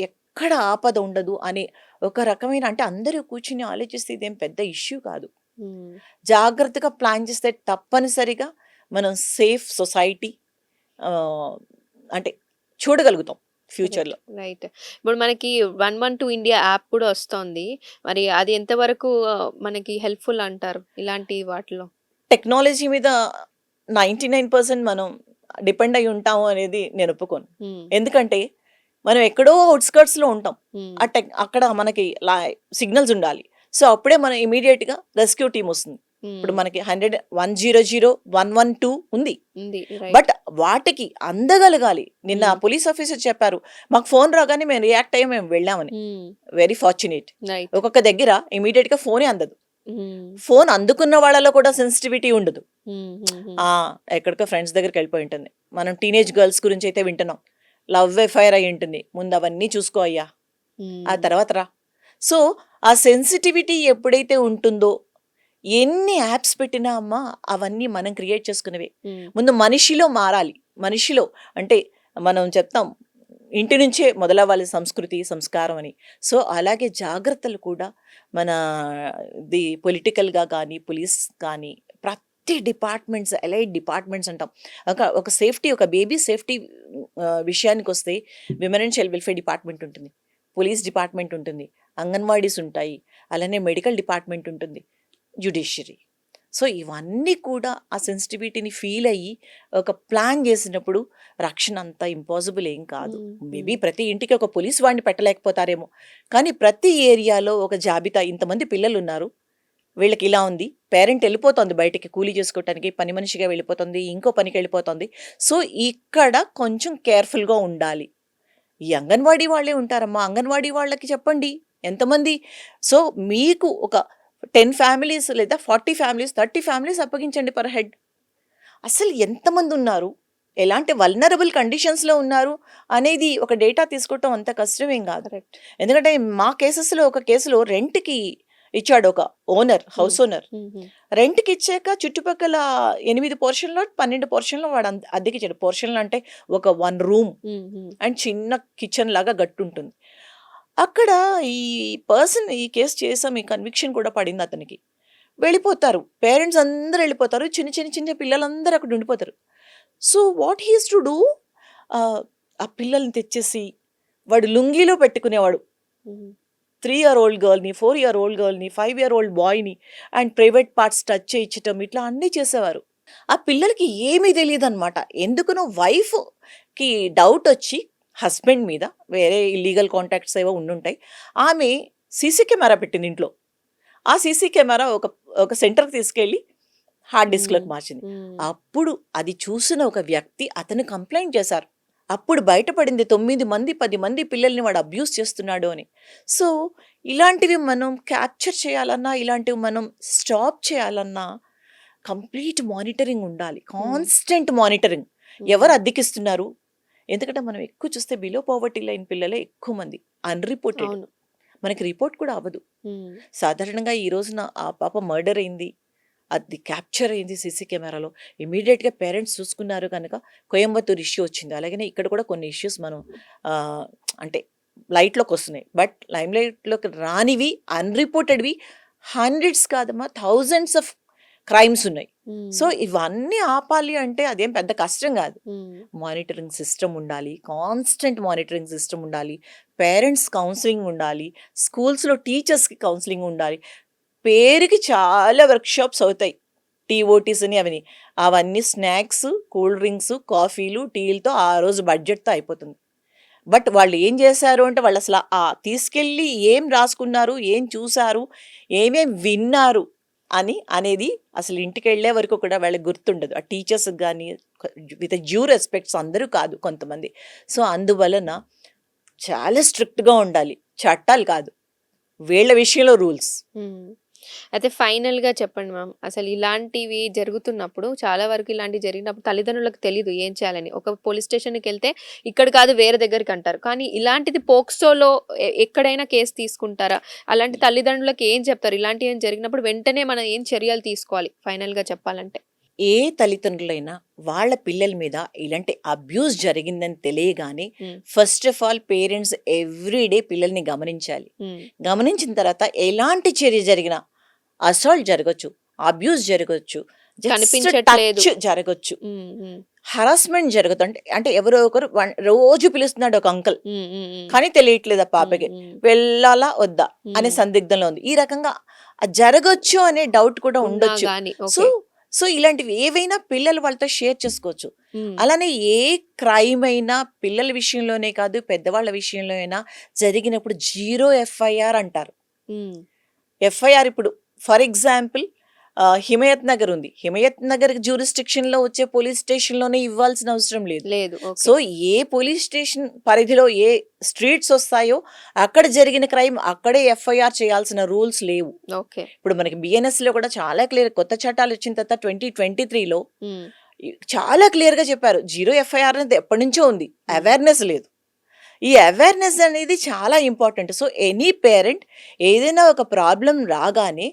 ఎక్కడ ఆపద ఉండదు అనే ఒక రకమైన అంటే అందరూ కూర్చొని ఆలోచిస్తే ఇదేం పెద్ద ఇష్యూ కాదు. హ్మ్. జాగ్రత్తగా ప్లాన్ చేస్తే తప్పనిసరిగా మనం సేఫ్ సొసైటీ ఆహ్, అంటే చూడగలుగుతాం కరెక్ట్. ఫ్యూచర్‌లో. రైట్. ఇప్పుడు మనకి 112 ఇండియా యాప్ కూడా వస్తోంది. మరి అది ఎంతవరకు మనకి హెల్ప్‌ఫుల్ అంటారు? ఇలాంటి వాటిలో? టెక్నాలజీ మీద 99% మనం డిపెండ్ అయ్యి ఉంటాము అనేది నేను ఒప్పుకోను. హ్మ్. ఎందుకంటే మనం ఎక్కడో ఔట్‌స్కర్ట్స్‌లో ఉంటాం. హ్మ్. అక్కడ మనకి సిగ్నల్స్ ఉండాలి. సో, అప్పుడే మనం ఇమ్మీడియేట్‌గా రెస్క్యూ టీమ్ వస్తుంది. ఇప్పుడు హ్మ్. మనకి 100, 100, 112 ఉంది. ఉంది. రైట్. బట్ వాటికి అందగలగాలి. నిన్న హ్మ్. పోలీస్ ఆఫీసర్ చెప్పారు. మాకు ఫోన్ రాగానే మేము రియాక్ట్ అయ్యి మేము వెళ్ళామని. హ్మ్. Very fortunate. రైట్. ఒక్కొక్క దగ్గర ఇమ్మీడియేట్‌గా ఫోనే అందదు. హ్మ్. ఫోన్ అందుకున్న వాళ్ళలో కూడా సెన్సిటివిటీ ఉండదు. హ్మ్. హ్మ్. ఆ! ఎక్కడికో ఫ్రెండ్స్ దగ్గరికెళ్ళిపోయి ఉంటుంది. మనం టీనేజ్ గర్ల్స్ గురించయితే వింటున్నాం. లవ్ ఎఫైర్ అయ్యి ఉంటుంది. ముందు అవన్నీ చూసుకో అయ్యా. ఆ హ్మ్. తర్వాత రా. సో, ఆ సెన్సిటివిటీ ఎప్పుడైతే ఉంటుందో, ఎన్ని యాప్స్ పెట్టినా అమ్మా అవన్నీ మనం క్రియేట్ చేసుకున్నవే. హ్మ్. ముందు మనిషిలో మారాలి. మనిషిలో అంటే మనం చెప్తాం ఇంటి నుంచే మొదలవ్వాలి సంస్కృతి, సంస్కారం అని. సో, అలాగే జాగ్రత్తలు కూడా మన పొలిటికల్‌గా గానీ, పోలీస్ కానీ ప్రతి డిపార్ట్మెంట్స్, అలైడ్ డిపార్ట్మెంట్స్ అంటాం. ఒక సేఫ్టీ ఒక బేబీ సేఫ్టీ విషయానికొస్తే women and child welfare department ఉంటుంది. పోలీస్ డిపార్ట్మెంట్ ఉంటుంది. అంగన్వాడీస్ ఉంటాయి. అలానే మెడికల్ డిపార్ట్మెంట్ ఉంటుంది. జ్యుడిషియరీ. సో, ఇవన్నీ కూడా ఆ సెన్సిటివిటీని ఫీల్ అయ్యి ఒక ప్లాన్ చేసినప్పుడు రక్షణ అంత ఇంపాసిబుల్ ఏం కాదు. హ్మ్. మేబీ హ్మ్. ప్రతి ఇంటికి ఒక పోలీస్ వాడిని పెట్టలేకపోతారేమో. కానీ ప్రతి ఏరియాలో ఒక జాబితా ఇంతమంది పిల్లలున్నారు. వీళ్ళకి ఇలా ఉంది. పేరెంట్ ఎళ్ళిపోతోంది బయటికి కూలీ చేసుకోవటానికి, పని మనిషిగా వెళ్ళిపోతుంది. ఇంకో పనికెళ్ళిపోతోంది. సో, ఇక్కడ కొంచెం కేర్‌ఫుల్‌గా ఉండాలి. ఈ అంగన్వాడీ వాళ్ళే ఉంటారమ్మా. అంగన్వాడీ వాళ్ళకి చెప్పండి. ఎంతమంది సో, మీకు ఒక 10 ఫ్యామిలీస్ లేదా 40 ఫ్యామిలీస్, 30 ఫ్యామిలీస్ అప్పగించండి పర్ హెడ్. అసలు ఎంతమందున్నారు? ఎలాంటి వల్నరబుల్ కండిషన్స్‌లో ఉన్నారు అనేది ఒక డేటా తీసుకోవటం అంత కష్టమేం గాదు. కరెక్ట్. ఎందుకంటే మా కేసెస్‌లో ఒక కేసులో రెంట్‌కి ఇచ్చాడు ఒక ఓనర్, హ్మ్. House owner. హుహు. రెంట్‌కిచ్చాక చుట్టుపక్కల 8 పోర్షన్‌లో, 12 పోర్షన్‌లో వాడు అద్దెకిచ్చాడు. పోర్షన్‌లు అంటే ఒక 1 రూమ్ హ్మ్. హ్మ్. అండ్ చిన్న కిచెన్ లాగా గట్టుంటుంది. అక్కడ ఈ ఈ కేస్ చేసాం. ఈ కన్విక్షన్ కూడా పడింది అతనికి. వెళ్ళిపోతారు. పేరెంట్స్ అందరూ వెళ్ళిపోతారు. చిన్న పిల్లలందరూ అక్కడ ఉండిపోతారు. So, what he is to do ఆ పిల్లల్ని తెచ్చేసి వాడు లుంగీలో పెట్టుకునేవాడు. హ్మ్. 3 ఇయర్ ఓల్డ్ గర్ల్‌ని, 4 ఇయర్ ఓల్డ్ గర్ల్‌ని, 5 ఇయర్ ఓల్డ్ బాయ్‌ని అండ్ ప్రైవేట్ పార్ట్స్ టచ్ చేయించటం ఇట్లా అన్నీ చేసేవారు. ఆ పిల్లలకి ఏమీ తెలీదనమాట. ఎందుకునో వైఫ్‌కి డౌటొచ్చి హస్బెండ్ మీద వేరే ఇల్లీగల్ కాంటాక్ట్స్ ఏవో ఉండుంటాయి. ఆమె సీసీ కెమెరా పెట్టింది ఇంట్లో. ఆ సీసీ కెమెరా ఒక సెంటర్‌కి తీసుకెళ్ళి హార్డ్ హ్మ్. డిస్క్‌లోకి మార్చింది. హ్మ్. అప్పుడు అది చూసిన ఒక వ్యక్తి అతను కంప్లెయింట్ చేశారు. అప్పుడు బయటపడింది 9 మంది, 10 మంది పిల్లల్ని వాడు అబ్యూజ్ చేస్తున్నాడు అని. సో, ఇలాంటివి మనం క్యాప్చర్ చేయాలన్నా, ఇలాంటివి మనం స్టాప్ చేయాలన్నా కంప్లీట్ మానిటరింగ్ ఉండాలి. హ్మ్. Constant monitoring. హ్మ్. ఎవరు అద్దెకిస్తున్నారు? ఎందుకంటే మనం ఎక్కువ చూస్తే బిలో పోవర్టీ లైన్ పిల్లలే ఎక్కువ మంది. అన్‌రిపోర్టెడ్. అవును. మనకి రిపోర్ట్ కూడా అవ్వదు. హ్మ్. సాధారణంగా ఈ రోజున ఆ పాప మర్డర్ అయింది. అది క్యాప్చర్ అయింది సీసీ కెమెరాలో. ఇమ్మీడియేట్‌గా పేరెంట్స్ చూసుకున్నారు గనక కోయంబత్తూర్ ఇష్యూ వచ్చింది. అలాగనే ఇక్కడ కూడా కొన్ని ఇష్యూస్ మనం ఆహ్, అంటే లైట్‌లోకొస్తున్నాయి. బట్ లైమ్‌లైట్‌లోకి రానివి, అన్‌రిపోర్టెడ్‌వి హండ్రెడ్స్ కాదమ్మా థౌసండ్స్ ఆఫ్ క్రైమ్స్ ఉన్నాయి. సో ఇవన్నీ ఆపాలి అంటే అదేం పెద్ద కష్టం కాదు. మానిటరింగ్ సిస్టమ్ ఉండాలి, కాన్స్టెంట్ మానిటరింగ్ సిస్టమ్ ఉండాలి, పేరెంట్స్ కౌన్సిలింగ్ ఉండాలి, స్కూల్స్లో టీచర్స్కి కౌన్సిలింగ్ ఉండాలి. పేరుకి చాలా వర్క్షాప్స్ అవుతాయి, టీఓటీస్ అని అవని. అవన్నీ స్నాక్స్, కూల్ డ్రింక్స్, కాఫీలు, టీలతో ఆ రోజు బడ్జెట్తో అయిపోతుంది. బట్ వాళ్ళు ఏం చేశారు అంటే వాళ్ళు అసలు తీసుకెళ్ళి ఏం రాసుకున్నారు, ఏం చూశారు, ఏమేం విన్నారు అనేది అసలు ఇంటికి వెళ్ళే వరకు కూడా వాళ్ళకి గుర్తుండదు. ఆ టీచర్స్కి కానీ విత్ డ్యూ రెస్పెక్ట్స్ అందరూ కాదు, కొంతమంది. సో అందువలన చాలా స్ట్రిక్ట్గా ఉండాలి, చట్టాలు కాదు, వీళ్ళ విషయంలో రూల్స్. అయితే ఫైనల్‌గా చెప్పండి మ్యామ్. అసలు ఇలాంటివి జరుగుతున్నప్పుడు చాలా వరకు ఇలాంటివి జరిగినప్పుడు తల్లిదండ్రులకు తెలీదు ఏం చేయాలని. ఒక పోలీస్ స్టేషన్‌కెళ్తే ఇక్కడ కాదు వేరే దగ్గరికంటారు. కానీ ఇలాంటిది పోక్సోలో ఎక్కడైనా కేసు తీసుకుంటారా? అలాంటి తల్లిదండ్రులకు ఏం చెప్తారు? ఇలాంటివి ఏం జరిగినప్పుడు వెంటనే మనం ఏం చర్యలు తీసుకోవాలి ఫైనల్‌గా చెప్పాలంటే? ఏ తల్లిదండ్రులైనా వాళ్ళ పిల్లల మీద ఇలాంటి అబ్యూస్ జరిగిందని తెలియగానే first of all parents everyday పిల్లల్ని గమనించాలి. గమనించిన తర్వాత ఎలాంటి చర్య జరిగినా, అసాల్ట్ జరగచ్చు, అబ్యూస్ జరగచ్చు, కనిపించట్లేదు జరగచ్చు, హరాస్మెంట్ జరగదు. అంటే ఎవరో ఒకరు రోజు పిలుస్తున్నాడు ఒక అంకుల్, కానీ తెలియట్లేదు ఆ పాపకి వెళ్ళాలా వద్దా అనే సందిగ్ధంలో ఉంది. ఈ రకంగా జరగచ్చు అనే డౌట్ కూడా ఉండొచ్చు. సో ఇలాంటివి ఏవైనా పిల్లలు వాళ్ళతో షేర్ చేసుకోవచ్చు. అలానే ఏ క్రైమ్ అయినా పిల్లల విషయంలోనే కాదు, పెద్దవాళ్ళ విషయంలో అయినా జరిగినప్పుడు 0 FIR అంటారు. FIR ఇప్పుడు ఫర్ ఎగ్జాంపుల్ హిమయత్ నగర్ ఉంది, హిమయత్ నగర్ జ్యూరిస్టిక్షన్లో వచ్చే పోలీస్ స్టేషన్లోనే ఇవ్వాల్సిన అవసరం లేదు. సో ఏ పోలీస్ స్టేషన్ పరిధిలో ఏ స్ట్రీట్స్ వస్తాయో అక్కడ జరిగిన క్రైమ్ అక్కడే FIR చేయాల్సిన రూల్స్ లేవు. ఇప్పుడు మనకి BNS లో కూడా చాలా క్లియర్, కొత్త చట్టాలు వచ్చిన తర్వాత 2023లో చాలా క్లియర్గా చెప్పారు 0 FIR అనేది ఎప్పటి నుంచో ఉంది, అవేర్నెస్ లేదు. ఈ అవేర్నెస్ అనేది చాలా ఇంపార్టెంట్. సో ఎనీ పేరెంట్ ఏదైనా ఒక ప్రాబ్లం రాగానే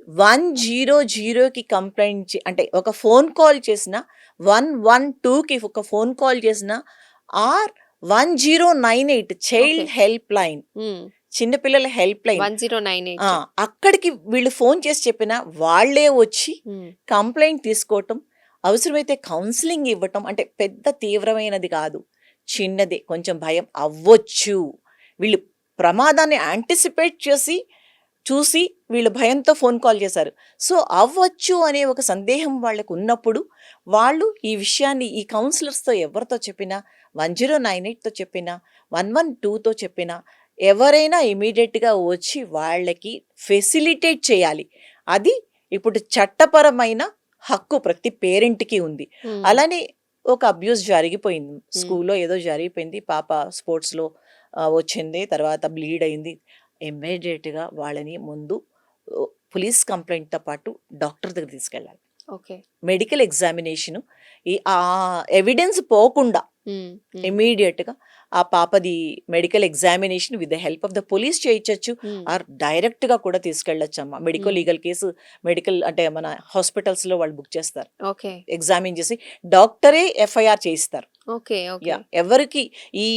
100కి కంప్లైంట్ అంటే ఒక ఫోన్ కాల్ చేసిన, 112కి ఒక ఫోన్ కాల్ చేసిన, ఆర్ 1098 చైల్డ్ హెల్ప్ లైన్, చిన్నపిల్లల హెల్ప్ లైన్, అక్కడికి వీళ్ళు ఫోన్ చేసి చెప్పినా వాళ్ళే వచ్చి కంప్లైంట్ తీసుకోవటం, అవసరమైతే కౌన్సిలింగ్ ఇవ్వటం. అంటే పెద్ద తీవ్రమైనది కాదు, చిన్నదే, కొంచెం భయం అవ్వచ్చు. వీళ్ళు ప్రమాదాన్ని యాంటిసిపేట్ చూసి వీళ్ళు భయంతో ఫోన్ కాల్ చేశారు. సో అవ్వచ్చు అనే ఒక సందేహం వాళ్ళకు ఉన్నప్పుడు వాళ్ళు ఈ విషయాన్ని ఈ కౌన్సిలర్స్తో ఎవరితో చెప్పినా, 1098తో చెప్పినా, 112తో చెప్పినా, ఎవరైనా ఇమీడియట్గా వచ్చి వాళ్ళకి ఫెసిలిటేట్ చేయాలి. అది ఇప్పుడు చట్టపరమైన హక్కు ప్రతి పేరెంట్కి ఉంది. అలానే ఒక అబ్యూస్ జరిగిపోయింది, స్కూల్లో ఏదో జరిగిపోయింది, పాప స్పోర్ట్స్లో వచ్చింది, తర్వాత బ్లీడ్ అయింది. ఇమ్మీడియట్గా వాళ్ళని ముందు పోలీస్ కంప్లైంట్తో పాటు డాక్టర్ దగ్గర తీసుకెళ్ళాలి. మెడికల్ ఎగ్జామినేషను, ఆ ఎవిడెన్స్ పోకుండా ఇమ్మీడియట్గా ఆ పాపది medical examination with the help of the police చేయించవచ్చు, ఆర్ డైరెక్ట్గా కూడా తీసుకెళ్ళచ్చు అమ్మ. మెడికల్ లీగల్ కేసు మెడికల్ అంటే మన హాస్పిటల్స్లో వాళ్ళు బుక్ చేస్తారు, ఎగ్జామిన్ చేసి డాక్టరే FIR చేయిస్తారు. ఎవరికి ఈ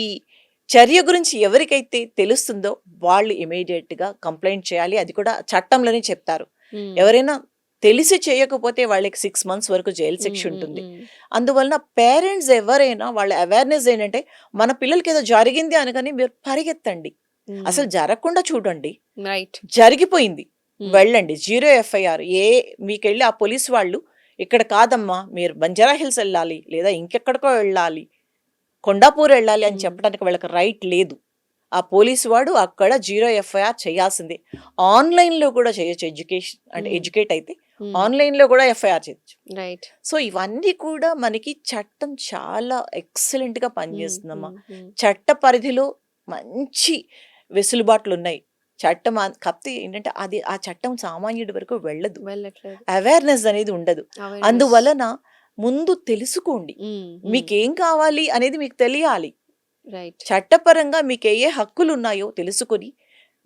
చర్య గురించి ఎవరికైతే తెలుస్తుందో వాళ్ళు ఇమీడియట్గా కంప్లైంట్ చేయాలి. అది కూడా చట్టంలోనే చెప్తారు. ఎవరైనా తెలిసి చేయకపోతే వాళ్ళకి 6 months వరకు జైలు శిక్ష ఉంటుంది. అందువలన పేరెంట్స్ ఎవరైనా వాళ్ళ అవేర్నెస్ ఏంటంటే మన పిల్లలకి ఏదో జరిగింది అనగానే మీరు పరిగెత్తండి, అసలు జరగకుండా చూడండి, జరిగిపోయింది వెళ్ళండి, 0 FIR. మీకెళ్ళి ఆ పోలీస్ వాళ్ళు ఇక్కడ కాదమ్మా మీరు బంజారా హిల్స్ వెళ్ళాలి లేదా ఇంకెక్కడికో వెళ్ళాలి, కొండాపూర్ వెళ్ళాలి అని చెప్పడానికి వాళ్ళకి రైట్ లేదు. ఆ పోలీసు వాడు అక్కడ 0 FIR చేయాల్సిందే. ఆన్లైన్లో కూడా చేయొచ్చు, ఎడ్యుకేషన్ అంటే ఎడ్యుకేట్ అయితే ఆన్లైన్లో కూడా FIR చేయొచ్చు. సో ఇవన్నీ కూడా మనకి చట్టం చాలా ఎక్సలెంట్గా పనిచేస్తుందమ్మా. చట్ట పరిధిలో మంచి వెసులుబాట్లు ఉన్నాయి. చట్టం కాకపోతే ఏంటంటే అది ఆ చట్టం సామాన్యుడి వరకు వెళ్ళదు, అవేర్నెస్ అనేది ఉండదు. అందువలన ముందు తెలుసుకోండి, మీకేం కావాలి అనేది మీకు తెలియాలి. చట్టపరంగా మీకు ఏ హక్కులు ఉన్నాయో తెలుసుకొని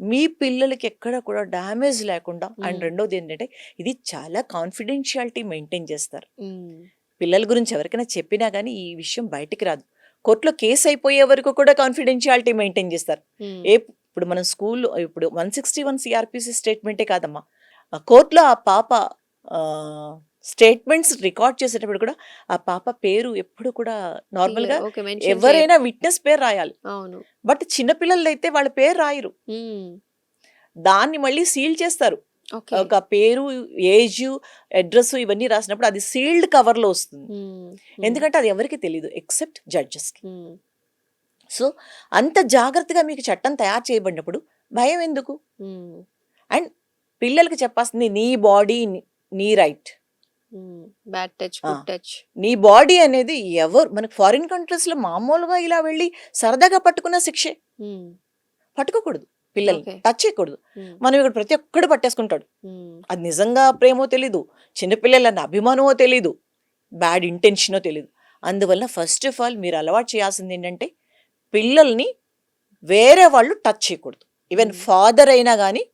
మీ పిల్లలకి ఎక్కడ కూడా డ్యామేజ్ లేకుండా. అండ్ రెండోది ఏంటంటే ఇది చాలా కాన్ఫిడెన్షియాలిటీ మెయింటైన్ చేస్తారు. పిల్లల గురించి ఎవరికైనా చెప్పినా కానీ ఈ విషయం బయటికి రాదు. కోర్టులో కేసు అయిపోయే వరకు కూడా కాన్ఫిడెన్షియాలిటీ మెయింటైన్ చేస్తారు. ఇప్పుడు మనం స్కూల్లో ఇప్పుడు 161 CRPC స్టేట్మెంటే కాదమ్మా, కోర్టులో ఆ పాప స్టేట్మెంట్స్ రికార్డ్ చేసేటప్పుడు కూడా ఆ పాప పేరు ఎప్పుడు కూడా నార్మల్గా ఓకే. మెన్షన్ చేయరు. ఎవరైనా విట్నెస్ పేరు రాయాలి. అవును. బట్ చిన్నపిల్లలైతే వాళ్ళ పేరు రాయరు. హ్మ్. దాన్ని మళ్ళీ సీల్ చేస్తారు. ఓకే. ఒక పేరు, ఏజ్, అడ్రస్ ఇవన్నీ రాసినప్పుడు అది సీల్డ్ కవర్లో వస్తుంది. హ్మ్. ఎందుకంటే అది ఎవరికి తెలియదు ఎక్సెప్ట్ జడ్జెస్కి. హ్మ్. సో అంత జాగ్రత్తగా మీకు చట్టం తయారు చేయబడినప్పుడు భయం ఎందుకు? హ్మ్. అండ్ పిల్లలకి చెప్పాల్సింది నీ బాడీ నీ రైట్. హ్మ్. బ్యాడ్ టచ్, ఆ. Good touch. నీ బాడీ అనేది ఎవరు మనకు ఫారిన్ కంట్రీస్లో మామూలుగా ఇలా వెళ్ళి సరదాగా పట్టుకున్న శిక్షే. హ్మ్. పట్టుకోకూడదు పిల్లల్ని, ఓకే. టచ్ చేయకూడదు. హ్మ్. మనం ఇక్కడ ప్రతి ఒక్కడు పట్టేసుకుంటాడు. హ్మ్. అది నిజంగా ప్రేమో తెలీదు, చిన్నపిల్లలన్న అభిమానమో తెలీదు, బ్యాడ్ ఇంటెన్షనో తెలీదు. అందువల్ల ఫస్ట్ ఆఫ్ ఆల్ మీరు అలవాటు చేయాల్సింది ఏంటంటే పిల్లల్ని వేరే వాళ్ళు టచ్ చేయకూడదు. ఈవెన్ హ్మ్. ఫాదర్ అయినా కానీ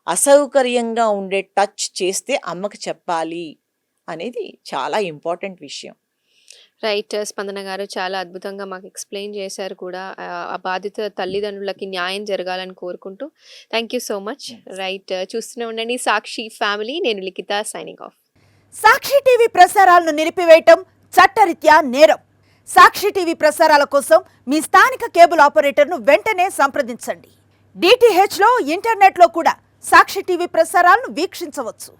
అసౌకర్యంగా ఉండే టచ్ చేస్తే అమ్మకి చెప్పాలి అనేది చాలా ఇంపార్టెంట్ విషయం. రైట్. స్పందన గారు చాలా అద్భుతంగా మాకు ఎక్స్‌ప్లెయిన్ చేశారు కూడా. ఆ బాధిత తల్లిదండ్రులకి న్యాయం జరగాలని కోరుకుంటూ thank you so much. Right. చూస్తూనే ఉండండి సాక్షి ఫ్యామిలీ. నేను లిఖిత సైనింగ్ ఆఫ్. సాక్షి టీవీ ప్రసారాలను నిలిపివేయటం చట్టరీత్యా నేరం. సాక్షి టీవీ ప్రసారాల కోసం మీ స్థానిక కేబుల్ ఆపరేటర్ను వెంటనే సంప్రదించండి. డిటిహెచ్లో ఇంటర్నెట్లో కూడా సాక్షి టీవీ ప్రసారాలను వీక్షించవచ్చు.